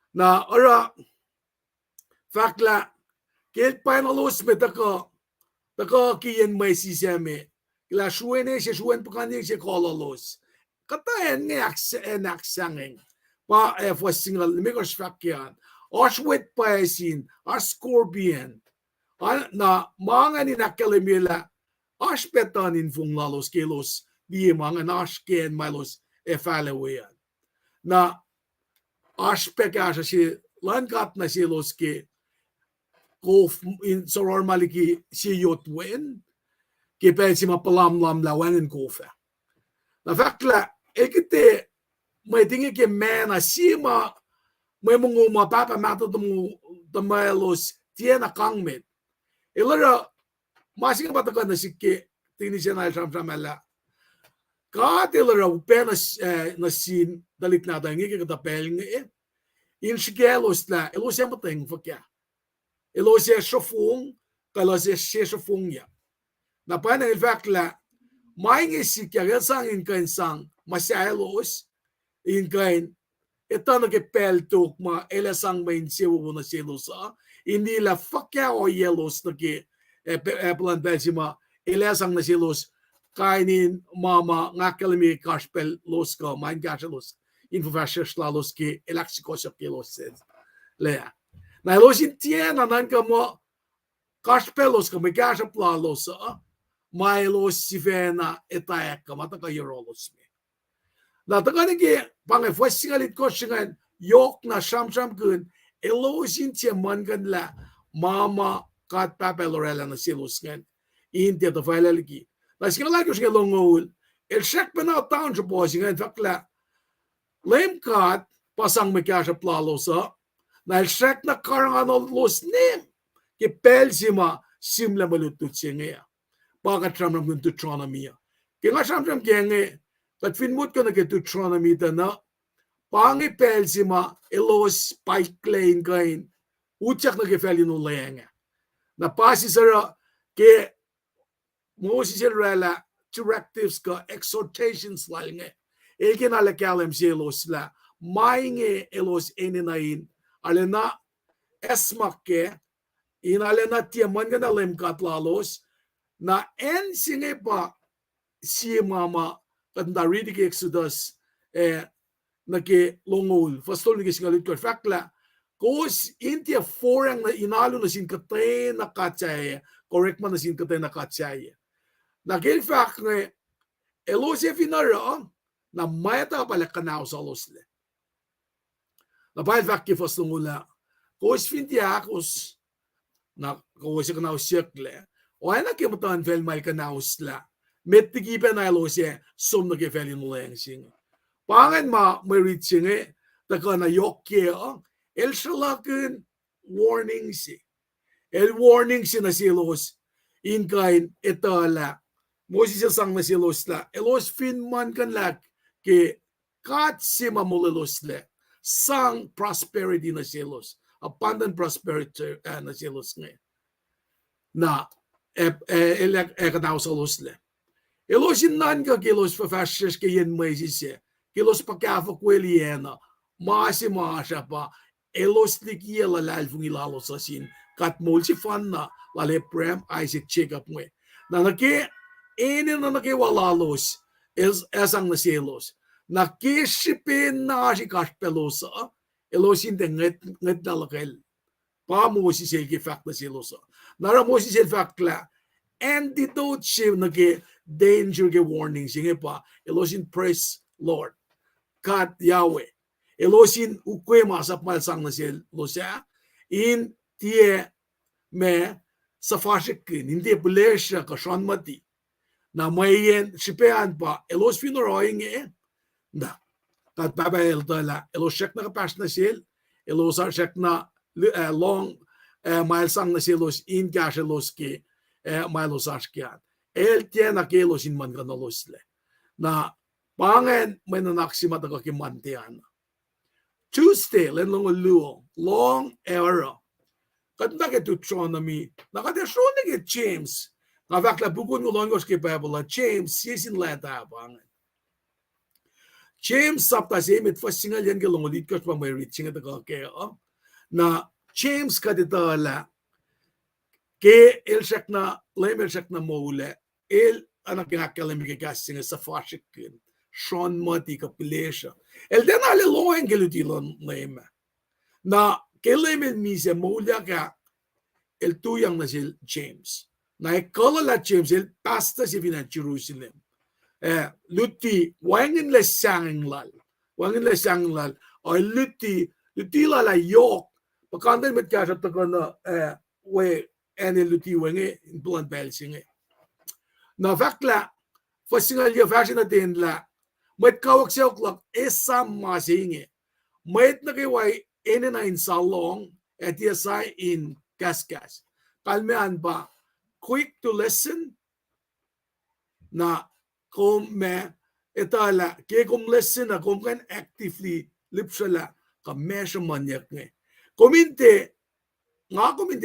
Na ora fakla kel panalos me taka kiyen may siseme la shuene se shuen pakaning se kolalos kata en aksangeng pa for single migos fakyan oswet paesin a scorpion na mga ni nakalimila aspetan in funglalos kelos di mga nasken malos efalewean na aspeka si lankat na silos ke kof in soror maliki si yotwen ke pe si mapalam lam lawan en kofa na fakla ekite may tingi ke mena sima may munguma papa mato tamalos tiena kangmet ilara masing patakan na sikke tingni siya na samsamala ka ilara upenas na sin dalik na tangi ke katapel nga in shigelos na elos ya mateng fakya elos ya shofung kalos ya shofung ya na pa na fakla maingi sikya gasang in kain sang masyalos in kain ito nagipel tuk ma elasang main siwo na silosa hindi la fakya o yelos nagi plan besima elasang na silos kainin mama ngakalimi kaspel los ka main gasalos infovashes lalos ki elaksikos kilos lea na elosin tiena nan ka mo kaspelos ka megasa plalos mailos sivena etaek ka mata ka yorolos me na takani ki pange fosigalit ko singan yok na sham kun elosin tia mangan la mama kat papelorela na silos ngan inte to failelki na singala ko singa longol el shak pena town jo boys ngan fakla lemkat pasang megasa plalosa na el shak na karangan los nim ke pelsima simla malutut singa baka tramram kun tutronomia ke nga tramram kenge kat finmut ko na ke tutronomia na pangi pelsima elos pipeline kain utsak na ke felino lenga na pasi sara ke mosi sira directives ka exhortations lalnge eken ala kalem elos la mainge elos eninain alena esmakke in alena tiaman na lemkat lalos na en singe pa si mama kanda reading Exodus nake longol fastol nake singalit ko fakla kos intia forang na inalo na sin katay na katsaya correct man na sin katay na katsaya nake fak ne elose finara na mayata pala kanaw sa losle na pa fak ki fastongula kos fintia kos na kos kanaw circle o ana ke matan fel mal kanaw sla met tigipen na elose som nake fel in leng sing pangan ma meritsinge taka na yokke el shalakin warning si el warning si na silos in kain etala Moses sang na silos la elos fin man kan lak ke kat si mamulilos le sang prosperity na silos abundant prosperity na silos nge na ekadaw salos le elos in nan ka kilos fafashes ke yen Moses kilos pakafa kweliena maasi maasha pa elos likiela lalfung ilalos asin kat mulsi fanna lale prem Isaac check up mwe na nake ene na nake walalos esang na selos nake shipin na si kaspelosa elosin de nget dalakel pa Moses el ke fact na selosa nara Moses el fact la antidote si nake danger ke warning singe pa elosin praise Lord kat Yahweh elosin ukwe masap malsang na sel losa in tie me safashikin hindi bulesha ka shonmati na mayen shipean pa elos finoroing na kat baba el dala elos shek na kapas na sel elos shek na long malsang na selos in kashelos ke malos ashkian el tie na kelosin man kanolosle na pangen may nanaksima taga kimantian Tuesday, long era. Kat nake Deuteronomy, nakadeshonig it James. Na fakla bukun mo longos ke Bible, James, season leta bang. James sapta semit fasingal yan ke longolit kas pa may reaching at ke na James kaditala ke el shak na lemel shak na mole el anak yang akalam ke kasing sa fashikin. Sean Mati kapilesha. El den ale loen gelutilon lema. Na kelemen mise mulya ka el tuyang na sil James. Na ekala la James el pasta si vina Jerusalem. Luti wangin le sanging lal. Wangin le sanging lal. O luti la la yok. Pakanda met ka sa takana we ene luti wange in blunt belsinge. Na fakla fasingal ya fashion na din la Met kawak siya klak Esam masinge. Met na kiway ene na in salong at yasay in kaskas. Kalmean ba quick to listen na kung me etala ke kung listen na kung kan actively lipsala ka mesha manyak nge. Kominte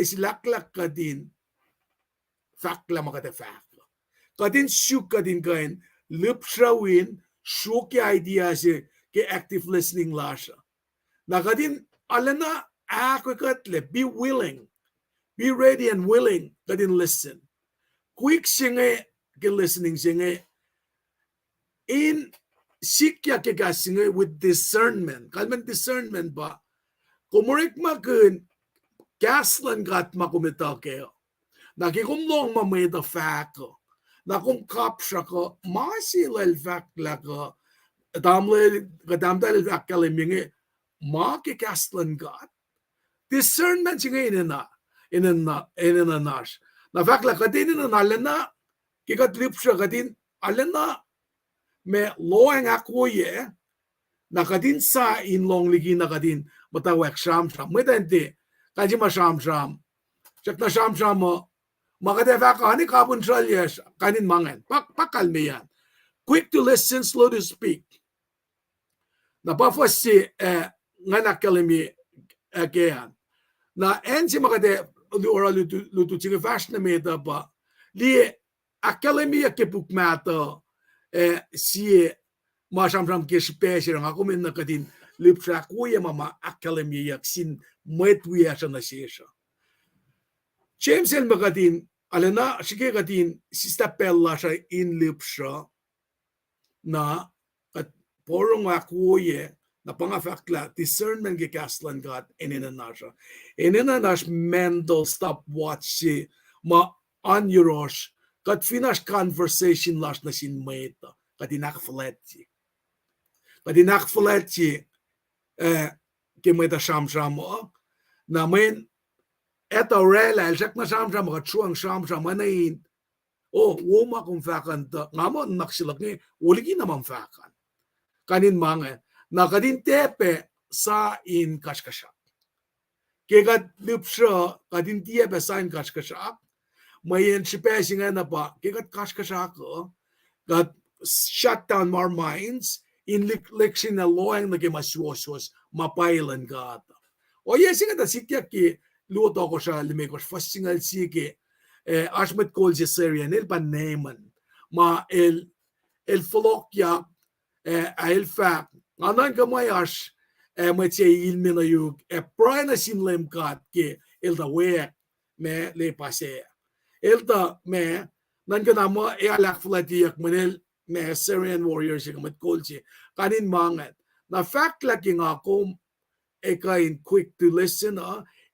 silaklak ka din fakla makata fakla. Ka din syuk ka din kain lipsawin show ke idea se ke active listening lasha. Nakadin alana akwekatle be willing, be ready and willing kadin listen. Quick singe ke listening singe in sikya ke singe with discernment. Kalman discernment ba kumurik makun gaslan gat makumita ke. Nakikumlong mameda fako. Na kung kapsya ko, masilal fakla ko, kadamdal fakla mingi, makikaslan gat. Discernment singa inana nash. Na fakla kadin inana alana, kikatlipsya kadin alana, me loeng akwoye, na kadin sa inlong ligi na kadin, matawak sham-sham. Medente, kajima sham-sham. Siyak na sham-sham mo, makadefaka ni kapun tralyes kanin mangan pakalmeyan quick to listen slow to speak na pafas si nganak kalemi again na ensi makade ora lutu tinga fast na meta ba li akademi ke pukmata si masam ke special nga kumin na kadin lipsa kuya mama akademi yaksin metwi asa na siya James el makadin alena sige kadin sista pella siya in lipsa na at porong akuye na pangafakla discernment ke kaslan gat inenanasha inenanash mental stop watch si ma anyurosh kat finish conversation lash na sin meta kadinak fletji ke meta sham na men eta rela elsak na sham ka chuang sham manain woma kung fakan ta ngamo naksilak ni uligi naman fakan kanin mange na kadin tepe sa in kashkasha kegat lupsha kadin tepe sa in kashkasha mayen shipe singa na pa kegat kashkasha ko got shut down our minds in lekshin na loang na kemaswoswas mapailan ka ata o yesinga ta sikya ki luto ko siya limekos fasingal sige ashmet kol si Syrian el paneman ma el flokya el fak anan kamay ash matse ilmina yug prana sinlem kat ke el da we me le pase el da me nan kana mo alak flatiyak manel me Syrian warriors yung mat kol si kanin mangat na fact laki nga kom kain quick to listen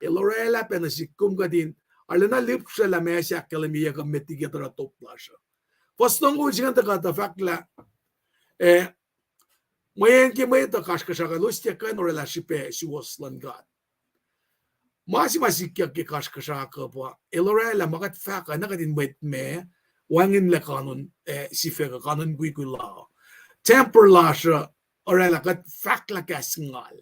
elorela penasikum kadin alana lip sa la mesa kalamiya ka metigetara toplasha postong ujigan ta kata fakla mayen ke may ta kashkasha ka lustya kan orela shipe si waslan god masikya ke kashkasha ka po elorela makat faka nakadin wait me wangin la kanon si feka kanon guikula temper lasha orela kat fakla kasingal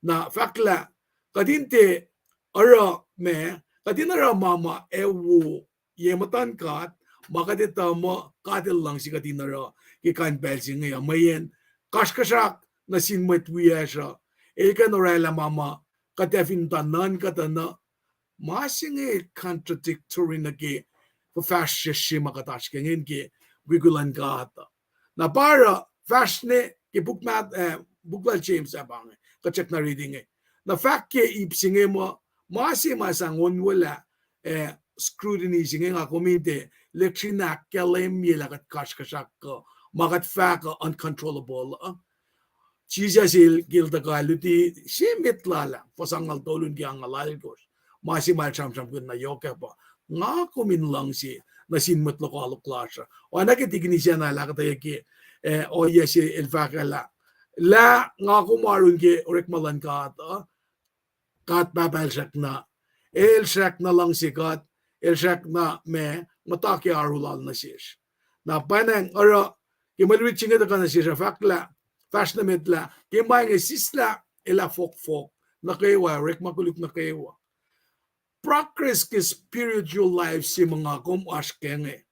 na fakla kadinte ara me kadinara mama ewu yematan kat makadita mo kadil lang si kadinara kikan belsi ngaya mayen kashkashak na sinmet wiyasha ekan orela mama katefin tanan katana masing contradictory na ki fashishi makatashke ngin ki wigulan kata na para fashne ki bukmal James abang kachek na reading na fact ke ipsinge mo masangon wala scrutiny singe nga komite lekshin na kelem yelakat kashkashak ko makat fact uncontrollable Jesus gilda galuti simitla pasangal tolun ki ang alalgos masimal samsam kun na yoke pa nga kumin lang si nasinmat lo ko klasa o nakitigni siya na lakatay ki o yes el fakala la nga kumarun ki orek malan ka kat babal shak na el shak na lang si kat el shak na me mataki arulal na siya na panang ora kimalwit singa ka na siya fakla fashnametla kimay nga sisla ela fok na kewa rek makulik na kewa progress ke spiritual life si mga kumash kenge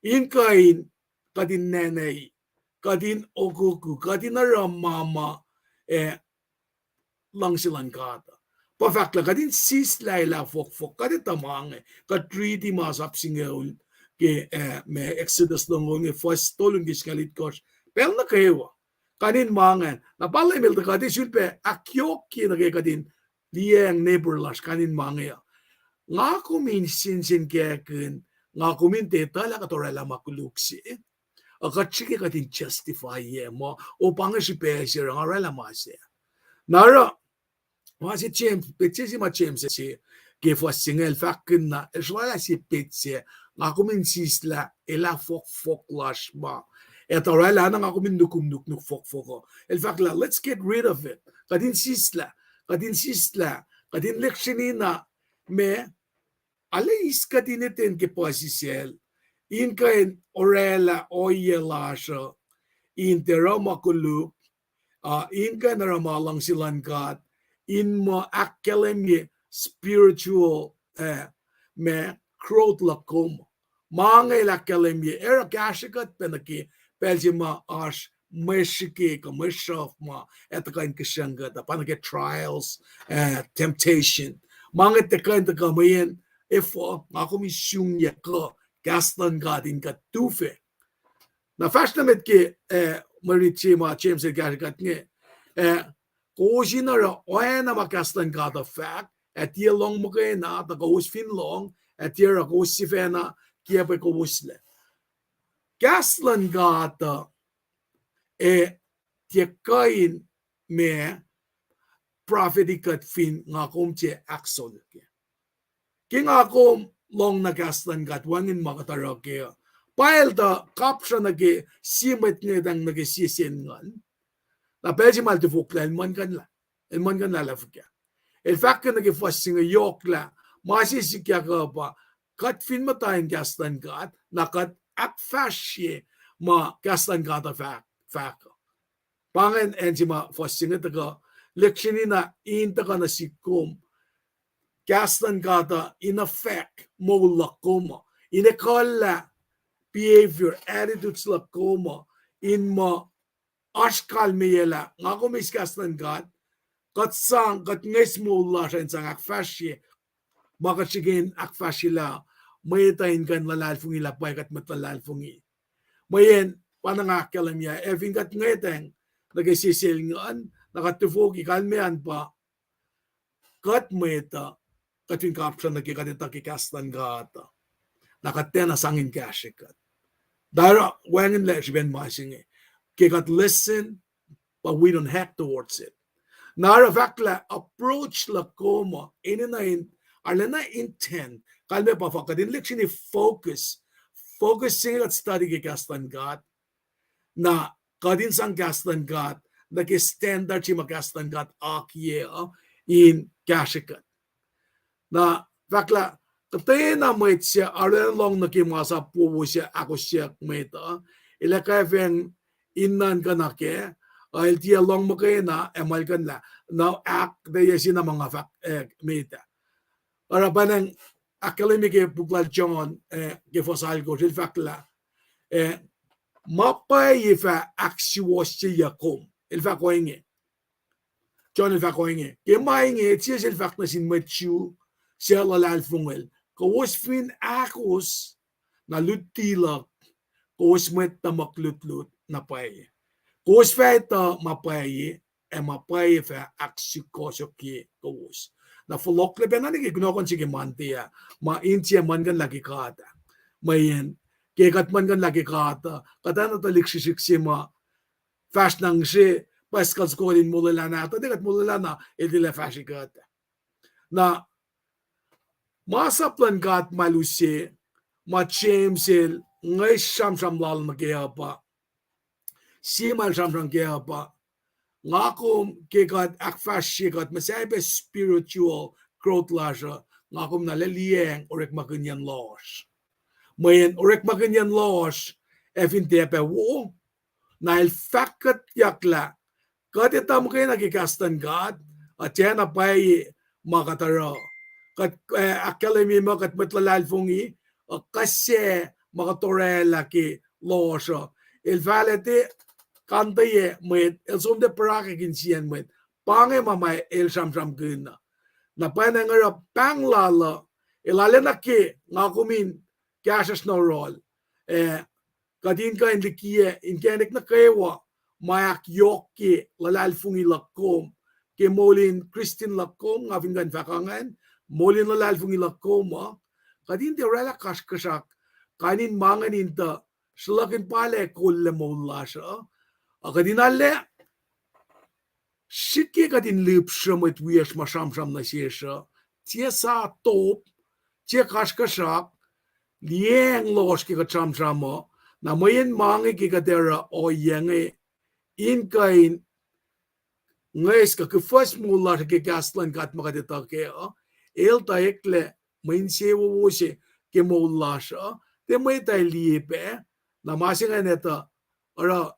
inkain kadin nenay kadin okuku kadin mama lang silang kata pafakla kadin sisla ela fok kadin tamange katriti masap singeul ke me exodus long first tolong giskalit kos pel na kewa kanin mangan na palay mil kadin sulpe akyoki na kadin liang neighbor las kanin mangya nga kumin sinsin keken nga kumin tetala katorala makuluksi akachiki katin justify mo o pangashi pesir nga rela mase nara masi James petsi ma James si ke fosingel fakken na eswala si petsi nga kumin sisla ela fok lash ba etorala na nga kumin nukum fok el fakla let's get rid of it kadin sisla kadin lekshinina me alais kadineten ke pasisel inkain orela oyelasha intera makulu inkain ramalang silankat in mo akkelem spiritual me krot lakom mange lakkelem era kashikat penaki peljima ash meshike kameshaf ma etakain kishanga da panake trials temptation mange tekain takamayen if ako misyong yako gastan gadin ka tufe na fashnamet ke maritima James gaskat nge kosinara oena makastan gada fact at ye long mo kay na ta gos fin long at ye ako sifena kia pa ko usle gaslan gada tiekain me propheticat fin nga komche axol ke king akom long na gaslan gat wangin makatara ke pael da caption nage simet ne dang nage sisengan na pwede mal te fukla elman kan la lafka el fact nage fasing yok la masisikya ka pa kat fin matayin gaslan gat na kat akfasrye ma gaslan gat fact Pangen enzima fossinga taga lectionina in taga na sikum gastan gata in effect mo lakoma in a kolla behavior attitudes lakoma in ma ashkal meyela ngako mis gastan gat kat sang kat nges mo la shen sang akfasrye makachigin akfasila mayitain kan lalalfungi lapay kat matlalalfungi mayen panangakalam ya eving kat ngeteng nagisisil ngan nakatufogi kalmean pa kat meta katin kapsan nakikatita kikastan gata nakatena sangin kashikat dara wangen le ben masinge kikat listen but we don't hack towards it nara vakla approach la koma ininain alena intent kalme pa fakadin leksini focusing at study kikastan gat na kadin sang kastan gat nag-standard si makastan gat akye in kashikat na vakla katena mait siya aren long nakimasa puwo siya ako siya meta ila kaven innan kanake ay tiya long makena emal kan la now act de yesi na mga fak meta para panang academic buklal John ke fosal ko til vakla mapay fa aksiwos siya kom il fa ko inge John il fa ko inge ke mainge tiya sil fakna sin machu siya lalalfungel kawos fin akos na lutilak kawos met tamak lutlut na pay kawos fa ita mapay mapay fa aksikosok ye kawos na fulok lebe na nigi gunokon sige mantiya ma intiya man gan lagi kata mayen kekat man gan lagi kata kata na taliksisik si ma fast nang si paskal skolin mulala na ito dikat mulala na edila fasikata na masaplan kat malusi ma chamsel ngay sham lal na kaya pa si mal sham kaya pa ngakom kekat akfasrye kat masabe spiritual growth lasha ngakom nalaliyeng orek maganyan loss mayen orek maganyan loss efin tepe wo na il fakat yakla kat itam kayo nagikastan kat at yan apay makataro kat academy mo kat matlalalfungi kasi makatorela ki losa il valete kantaye met el som de parake kinsian met pange mamay el sham gina na panangara panglala ilale na ki ngakumin kasas no rol kadin ka indikie inkenek na kewa mayak yoki lalalfungi lakom ke molin Christian lakom ngavin gan fakangan molin lalalfungi lakom kadin de rela kaskasak kanin mangan inta sulakin pale kulle molasha akadin alle shiki kadin lipsham et wies masham na siesha tie sa top tie kaskasak lieng los ki kacham mo na mayen mangi ki kadera oyenge in kain ngais ka first mular ke gaslan kat makadita ke el taekle main sewo wose ke molasha te may tay lipe na masinga neta ora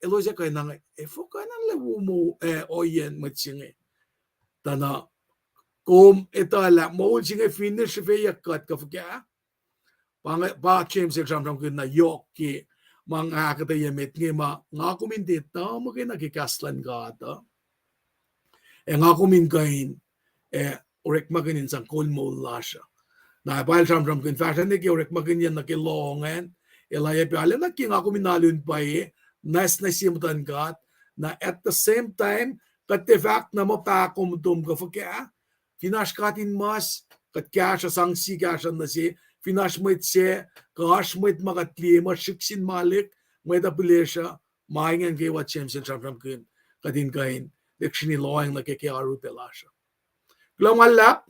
eloja kay nang foka nang lewu mo oyen matsinge tana kom etala mo singe finish fe yakat ka fukya pa James exam na yoki mga katayamet nga ma nga kuminti ta mo kay nakikaslan ka ata nga kuminkain orek maganin sang kolmo lasha na bail sam kin fashion ni orek maganin na kilongan elaya pala na king ako minalun pa nas na simutan kat na at the same time kat the fact na mapakumdum ka fakya finash katin mas kat kya sang si kya na si finash mo itse kash mo it makatli mo shiksin malik mo ita pilesha maingen kay wat champion sam kin katin kain dictionary lawing na kay aru pelasha glomalla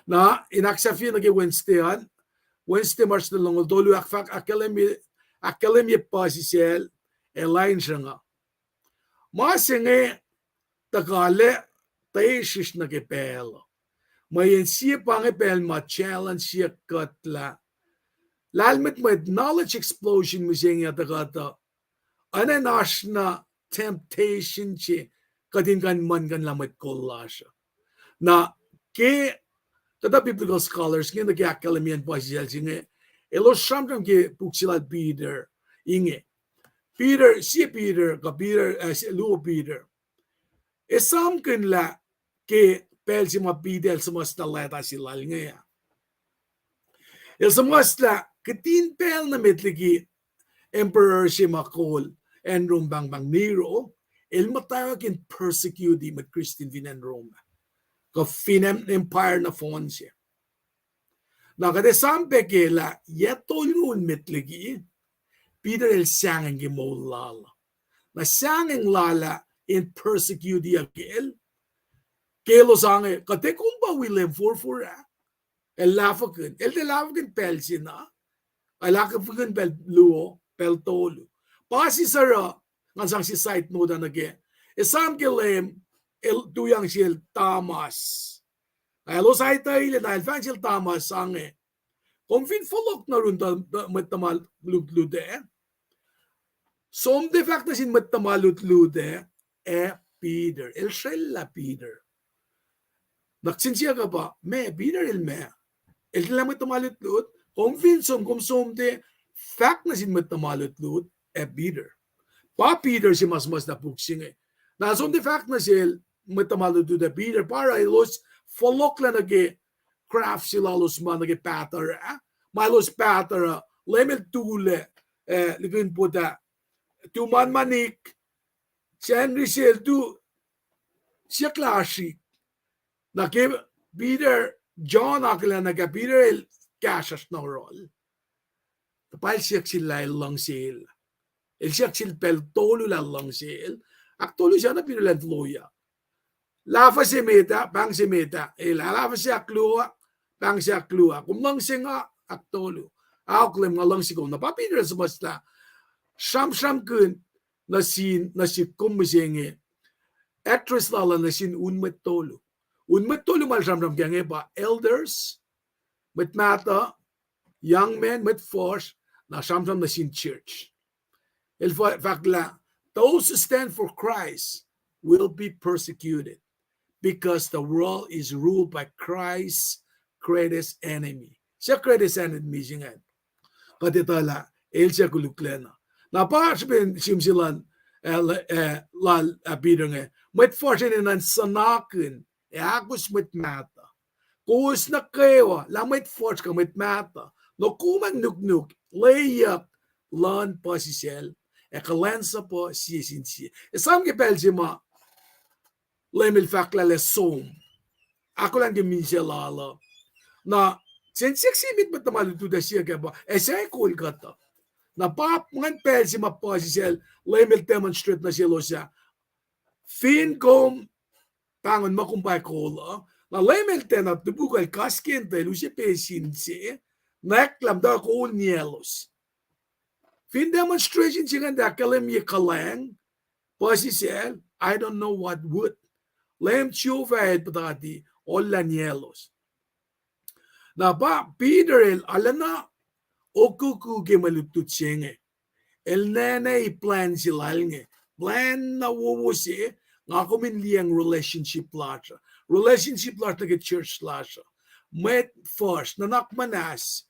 na inaksafi na kay Wednesday March na lang dolu akfak academy pasisel elain siya masinge takale taishish na kay pelo mayen siya pange pel ma challenge siya katla lalmet med knowledge explosion mo siya takata ana nash na temptation che kadin kan man kan lamat kollasha na ke tada biblical scholars ngi nagi academian pasjal singe elo samtam ke puksila Peter inge Peter si Peter ka Peter si Luo Peter Esam kin la ke pel si ma Peter sumas na leta silal nga el sumas la ketin pel na metligi Emperor si Makol and Rumbang Bang Nero el matawag in persecute mit Christian Vinan Roma ka Finem Empire na fon siya na kade sampe ke la yetolun metligi Peter el sangeng gimolala na sangeng lala in persecute agel kelo sange kate kumba William for el lafakin pelsina alakafakin pel luo pel tolu pasi sara ngansang si site no dan again Esam gelem el tuyang sil tamas alo site ile na elfan sil tamas sange konfin folok na runda matamal lutlude som de facto sin matamal lutlude Peter el shella Peter naksinsiya ka ba me Peter el me el lang matamal lutlut konfin som de fact na sin matamal lutlut Peter pa Peter si mas na puksing na som de fact na sil matamal lutlut Peter para ilos folok la nage craft sila los man nage patter malos patter lemel tule ligin po da tuman manik sen risel tu siya klasi na ke Peter John akala na ka Peter el kasas na rol tapal siya sila lang sil el siya sil pel tolu lang sil aktolo siya na Peter lang loya lafa si meta bang si meta lafa siya klua bang siya klua kumang singa aktolo aklem nga lang sigaw na pa Peter sumasta sham kun na si kumisenge actress lala na sin unmet tolo mal sham kaya ba elders met mata young men met force na sham na sin church el fact la those who stand for Christ will be persecuted because the world is ruled by Christ's greatest enemy siya greatest enemy singan katitala el siya kuluklena na pas ben simsilan lal Peter nga met fortune nan sanakin agus met mata kus na kewa la met force ka met mata no kumang nuknuk layak lan pasisel kalensa po sisinsi Esam ke pelsima lemil fakla le som ako lang geminsela na sensiksimit matamalutu da siya ka ba esay Kolkata na pap ngan pel si maposisel lemel demonstrate na silo siya fin kom pangon makumpay Kulo na lemel tenat tubukal kaskente lusi pesinsi naklam da ko nielos fin demonstration siya da kalem ye kaleng posisel I don't know what would lem chuvaed patati olla nielos na pa Peter el alana okuku ke malutut siyenge el nene i plan silal nge plan na wuwu si nga kumin liyang relationship lasha ke church lasha met first nanak manas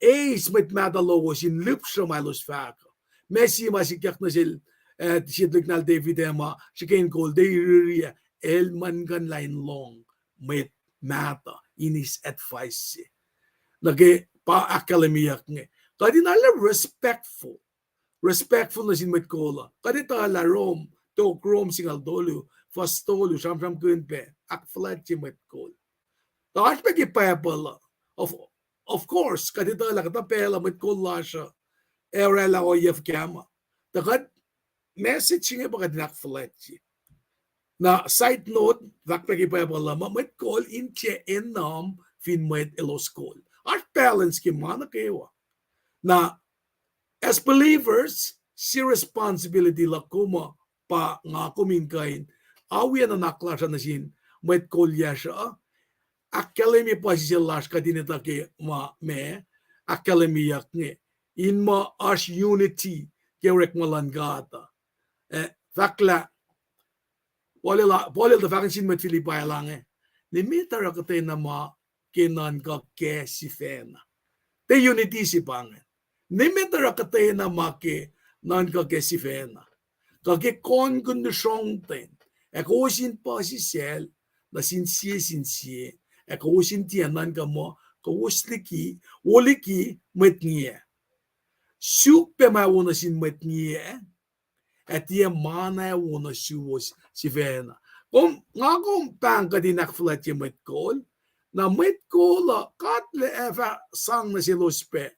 eis met madalowo sin lupsra malos faka messi masikyak na sil sidlik na David ema sikin kol de el mangan line long met mata inis advice nage pa akademiyak nge kadi nala respectful na sin met kola kadi tala Rome singal dolu fastolu sham kunpe akfasrye met kol taas pegi pepala of course kadi tala kata pela met kola siya erela o yef kama takad message nga ba kadi akfasrye na side note vakpegi pepala met kol inche enam fin met elos kol at balance ki mana kewa na as believers si responsibility la kuma pa nga kuminkain awian na naklasya na sin met kolya siya akademi pa si silash kadinita ke me akademi yak nge in ma as unity kerek malangata fakla polil the vaccine met Filipai lange ni mitara ka te na ma kenan ka ke si fena te unity si pange ni mitara ka te na ma ke nan ka ke si fena ka ke kon kun shong ten ek o sin pa si sel na sin sie ek o sin tian nan ka mo ka wosliki woliki met nie super ma wona sin met nie at die mana wona suos si vena kom ngagom pang ka din akflat je met kol na met kol katle eva sang na si lospe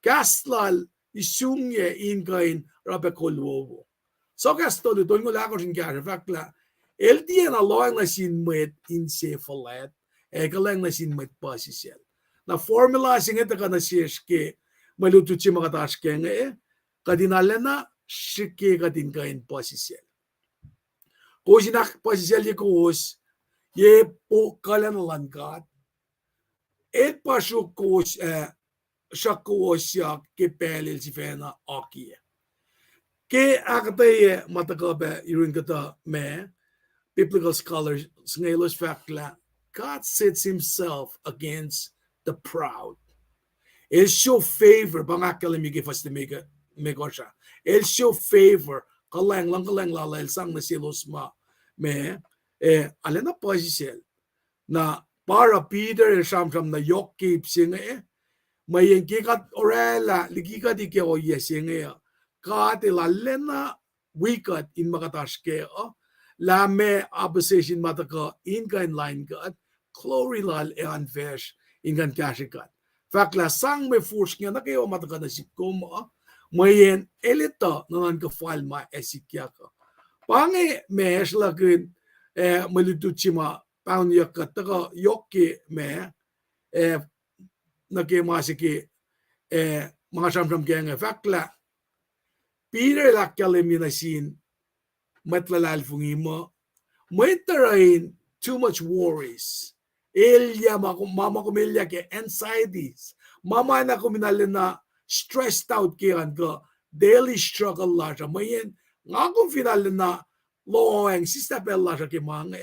kastlal isungye ingain rabe kolwovo so kastol don ngola ko sin gar fakla el die na loang na sin met incefalat egalang na sin met pasisel na formula singet ka na siske malutu chi makataske nge kadinalena shike ka din kain posisel ko sinak posisel ye kos ye po kalan langat et pasuk kos shakos ya ke pelil si fena akie ke akate matakabe irin kata me biblical scholars sngelos fakla God sets himself against the proud. El show favor bangakala mi gifas de megosha. El show favor kalang lala el sang na silos ma me alena posisel na para Peter sham na yok keep singe may gikat orela ligikat ike o yesinge ka te la lena wikut in makataske la me opposition mataka in kain line kat clorilal e anvesh in kan kashikat fakla sang me fushnya na kayo mataka na sikom mayen elita nanan ka file ma esikyaka pange mesh lakin malutuchima pound yakataka yokke me nake masiki mga samsam kaya fakla Peter lakalemi na sin matlalal fungimo maitarain too much worries Ilya mama kumilya ke anxieties mama na kuminalin na stressed out kiyan ka daily struggle la siya mayin nga kung finalin na loeng sistapel la siya kimang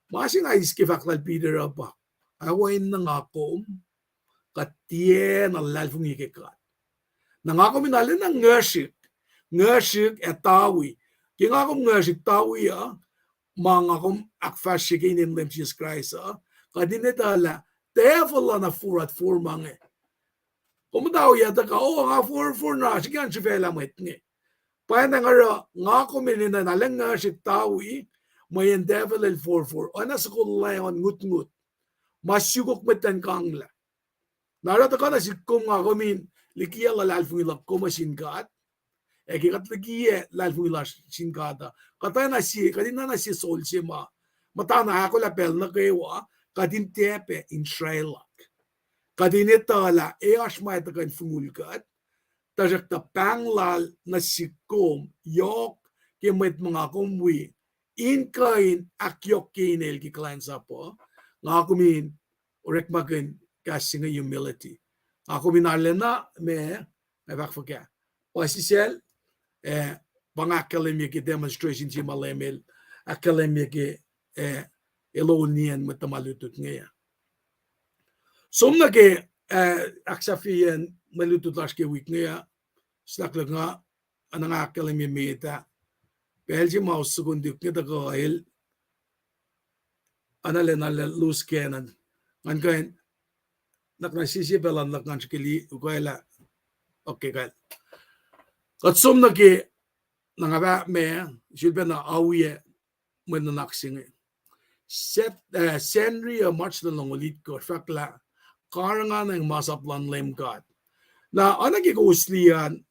masing ayis kifaklal Peter apa awain na nga kom katye na lalfungi kikat na nga kuminalin na ngashik etawi kaya nga kung ngashik tawi mga kong akfasrye in name Jesus Christ kadinetala devil na furat formange kumutaw yata ka nga for na sigan sivela met nge pa na nga kuminina na lang nga tawi may devil el for ana sa kulayon ngut masyugok metan kangla narata ka na si kum nga kumin likiya lalfungilak kumasin kat ekikat likiya lalfungilak sinkata kata na si kadina na si sol si matana ako lapel na kewa kadin tepe in Shrelak kadinetala asma ita kan fungulkat tajak ta panglal na sikom yok kemet mga kumwi in kain akyok kinel ki klain sapo nga kumin orek makin kasing humility ako minalena me bakfaka wasisel bangakalemye ki demonstration si malemel akalemye ki elonian matamalutut ngaya somna ke aksafiyan malutut laske week ngaya slakla nga anang akalemye meta pelji maus sugundik ngita ko el anale lose canon ngan kain naknasisi pelan naknan skili ukaila okay kal katsum na ke nangaba me silbe na awie men naksing senri march na longolit ko fakla karangan ng masaplan lem god na anagi ko uslian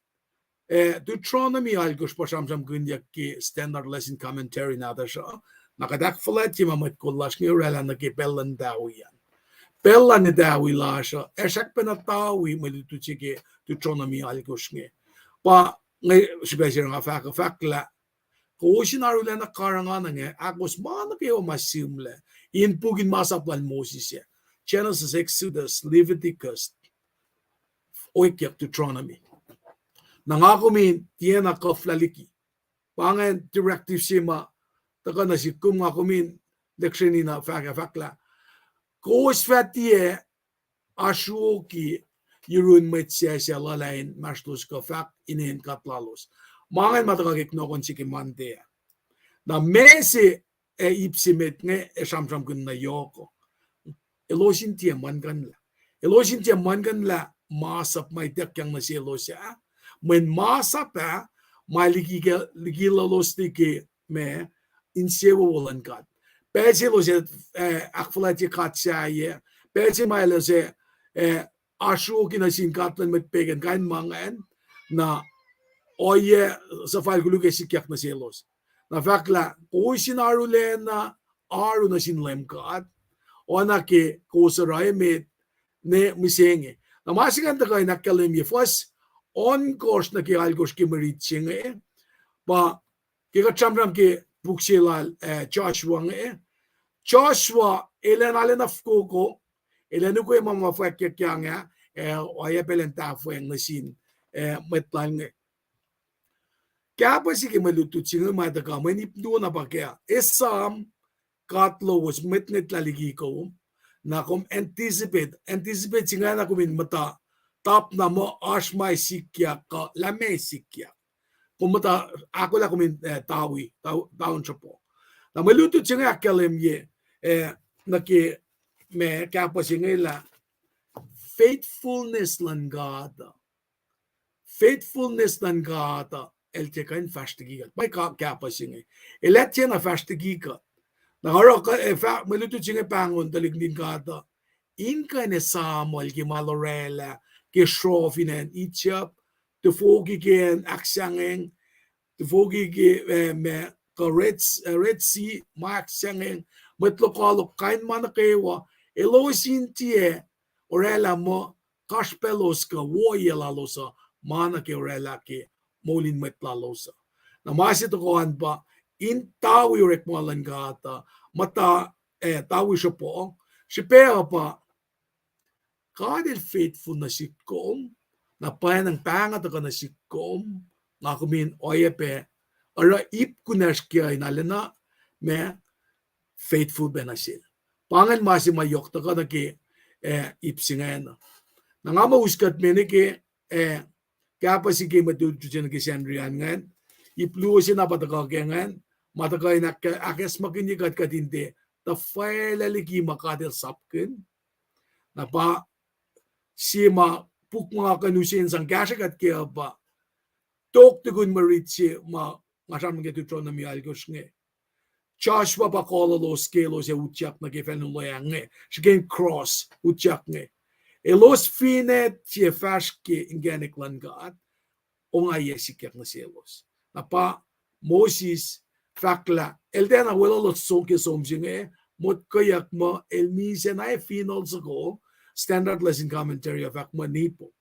Deuteronomy algos pa samsam gunyak ki standard lesson commentary na da siya nakadakfalat yung mamat ko las ni rela nakipelan dawiyan pelan ni dawi la siya esak penatawi malituchike Deuteronomy algos nge pa ngay special nga fakla ko sinarula na karangan nga akos mana kayo masimle in pugin masaplan Moses ya Genesis, Exodus, Leviticus oyeku Deuteronomy nangakumin tiyan na koflaliki pangan directive sima taka na si kum nga kumin leksyon na fakla kos fatie ashuki yurun metse siya lalain mastus ka fak inin katlalos mangan matakagik nokon si kimante na mesi ipsimet nge samsam kun na yoko elosin tiya mangan la masap may tekyang na si elosya men masap may ligilalos tiki me insewo walan kat pesi elosya akfasrye katsaya pesi may elosya ashu kinasin katlan met pegen kain mangan na oye sa file kuluke sikyak na si elos na fakla kung sinarule na aru na sinlemkat ona ke kowos met ne misenge na masigan ta kay nakalim ye first on course na ke algos ke meritsinge pa ke kachamram ke buksilal Joshua elen alen afkoko elen ko mama fakya kyanga oye pelenta fueng nasin metlang kya pa si ke malutu chinga ma da ka mani do na pa kya Esam katlo was metnet laligi ko na kom anticipate singa na kumin mata tap na mo ashmai sikya ka lame sikya kumata ako la kumin tawi taon siya po na maluto singa akalem ye na ke me kya pa singa la faithfulness lan God el te kan fastigiga may kya pa singa elet na fastigiga nangaro ka maluto singa pangon talig din kata inka ne Samuel ki malorela ki shrofinen Egypt te fogi gen aksangeng te fogi ge me ka red sea ma aksangeng metlokalo kain man kewa elosin tie orela mo kaspelos ka woyela losa mana ke orela ke molin metlalosa na masit ko pa in tawi rek mo lang gata mata tawi siya po si pera pa God is faithful na sitkom na payan ng pangat ako na sitkom nga kumin oyepe ara ip kunas kya inalena me faithful benasil pangan masi mayok ta ka na ke ipsingan na nga mauskat mene ke kaya pa si ke matutusin ke sandrian ngan ipluosin na patakakengan matakay na akes makinikat katinte ta failaliki makatil sapkin na pa sima puk mga kanusin sang kasyakat kaya pa tok tukun maritsi masam nga tutron na miyalgos nge Joshua pa kolalos kelos utyak na kefenuloyang nge sigen cross utyak nge elos finet siya fashke ingenik langat o nga yesikyak na sielos na pa Moses fakla eldena welolot soke somjinge mot kayak mo elmise na final ko standard lesson commentary of akma nipo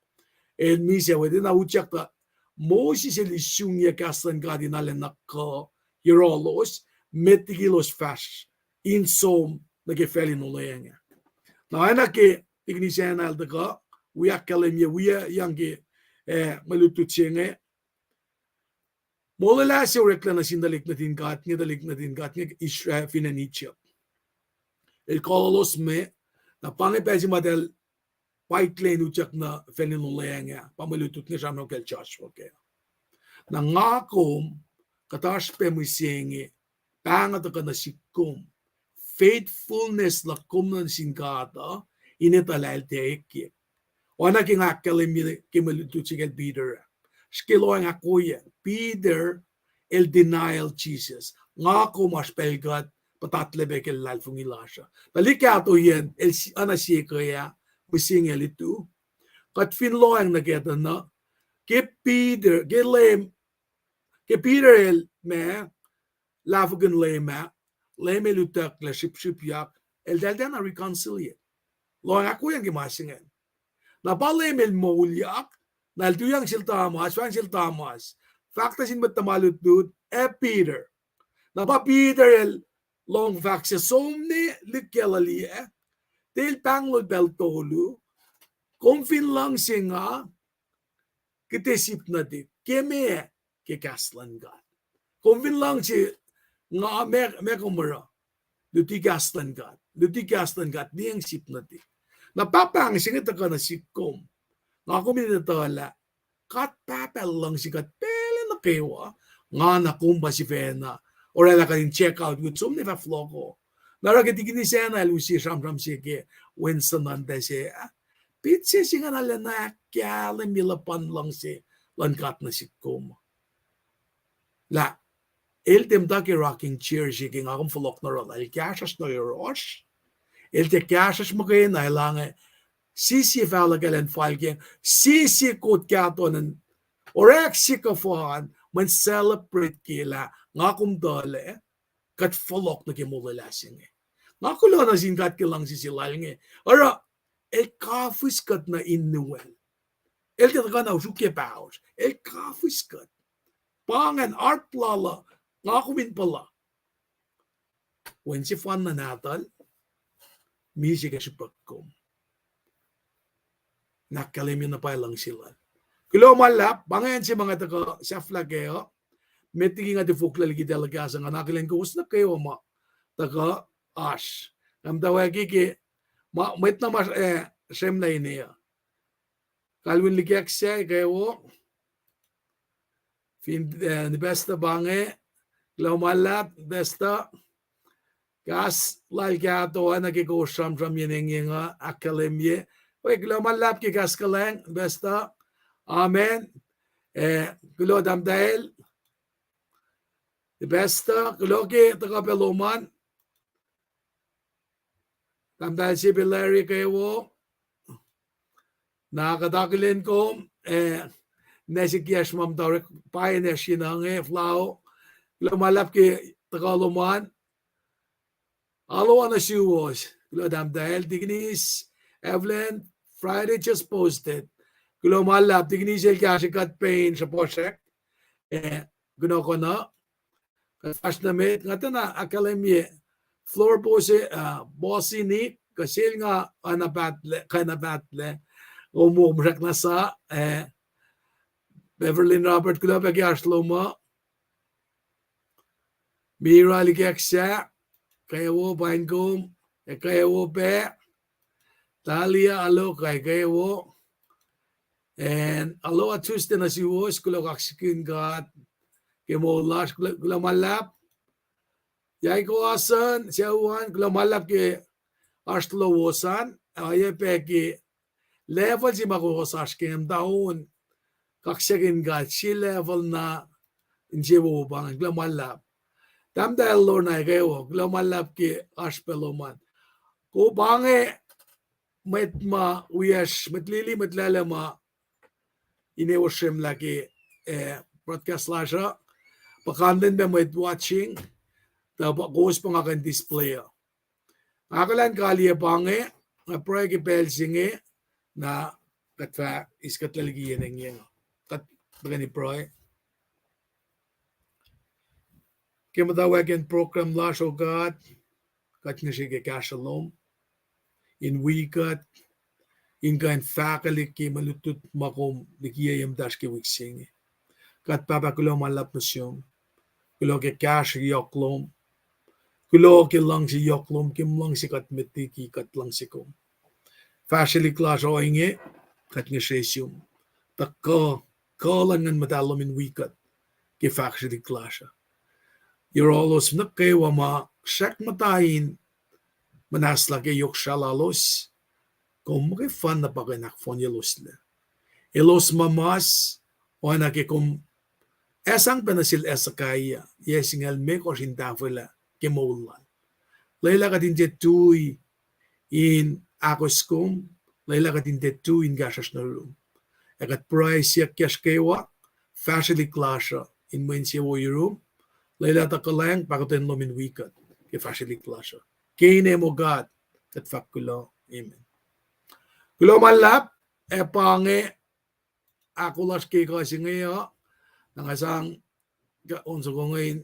elmise wedin na utyak ta Moses elisyung ya kaslan kadinalen nakko yerolos metigilos fash in som nagefeli noleya na ana ke ignisyan aldaga wiya kalemye wiya yange malututsinge molala si rekla na sindalik na tinkat nga Israel finanichya el kololos me na pangipesi madel paitlane utyak na felinulaya nga pamalutut nga siyam kel Joshua kaya na ngakom katash pe musengi pangat ka na sikum faithfulness la kumnan singkata initalal teikye ona ki ngakalim kimalutut si kel Peter skilo ang akuya Peter el denial Jesus ngako mas pelgat patatlebe kel lalfung ilasya talikato yan el anasye kaya musingel itu kat finlo ang nageta na ke Peter el me lafugan leme lutak la ship yak el daldan na reconciliate lo ang akuya gimasingen na paleme el molyak na tuyang siltamas fakta sin matamalut dud Peter na pa Peter el long faxe somni likelali tel panglod beltolu konfin lang singa kitesip na di keme ke kaslan God Konvin lang si nga me kumara. Luti gastan gat diyang sip na ti. Napapang singit ka na sikom. Nga kuminatala. Kat papel lang si kat pele na kewa. Nga nakumba si Fena. Or ala ka din check out with some never floko. Naragati kini sena lusi sham sige. Winston nanda si pitse singa na lana kya milapan lang si lankat na sikom. La el temtaki rocking chair shaking akong flok na ron. El kashas na yoros. El te kashas mo kayo na ilangan. Sisi falagalen falking. Sisi kot katonen. Orek sikafan. Man celebrate kila. Nga kumdale. Kat flok na kimulalasing. Nga kulo na singkat kilang sisilaling. Ora. El kafis kat na inuel. El te ka na usuke paus. El kafis kat. Pangan art lala. Nga kumin pala. When si fan na natal, misi ka si pagkom. Nakalimin na pa lang sila. Kulo malap, bangayan si mga taga sa flageo, may tingin nga di fukla lagi talaga sa nga nakilin ko, usna kayo ma, taga ash. Namdawa kiki, mait na mas, sem na iniya. Kalwin ligiak siya, kayo, ni besta bange, Laumalap, besta, gas, lalgato, nagigosam from yening akalimye. Wait, laumalap ki gas kalang, besta, amen. Kulo damdail, the besta, kulo ki tagapeluman, damdail si Bilary kayo, nakadakilin ko, nesikyas mam tawrik, payanes yinang flau, Lumalap ki Tagaluman. Alo na siwas. Kulo damdahil tignis. Evelyn, Friday just posted. Kulo malap tignis el kasikat Paing sa posek. Guno ko na. Katas na met. Ngata na akalimye. Floor pose bossy ni. Kasil nga kanabatle. Umumrak na sa Beverly Robert kulo pagyaslo mo. Mira ligiaksa, kayo paingkum, kayo pe, Talia alo kayo, and alo at Tuesday na si was, kulo kaksikin gat, kimo last kulo malap, yay ko asan, siya uwan, kulo malap ke astlo wosan, ay pe ki level si makuhosas kem daun, kaksikin gat, si level na, inje wo bang, kulo malap. Tamdahil lo na kayo, lumalap ki aspeloman. Ko bange met ma uyas metlili metlalama inewashim lagi broadcast lasha. Pakanden ba met watching taba goes pa nga kan display. Akalan kali bange na pray ki pelsinge na katfa iskatlalgi yeneng yen. Kat bagani pray. Kaya matawagan program lash o God, kat nga siya kashalom, in wikut, in kain faculty ki malutut makom, likiyayam dash ki wiksing. Kat papakulom malap nasyong, kulo ke kash yoklom, kulo ke lang si yoklom, kim lang si kat metiki, kat lang si kom. Faculty class o inge, kat nga siya siyong, takko, kalangan matalom in wikut, ki faculty class. You're always nuke wama shak matayin manasla ke yok shalalos kom ke fan na paganak fon yelos le elos mamas wana ke kom esang penasil esakaya yesingal me ko sintafela ke maulan leila ka din tui in akoskom leila ka din tui in gasas na room agat price yak kewa facility class in mense wo room Leila takalang pakutin lo min wikut ke facility class. Kine mo God at fak kulo. Amen. Kulo malap pange ako las ke kasi ngayon nangasang unsa ko ngayon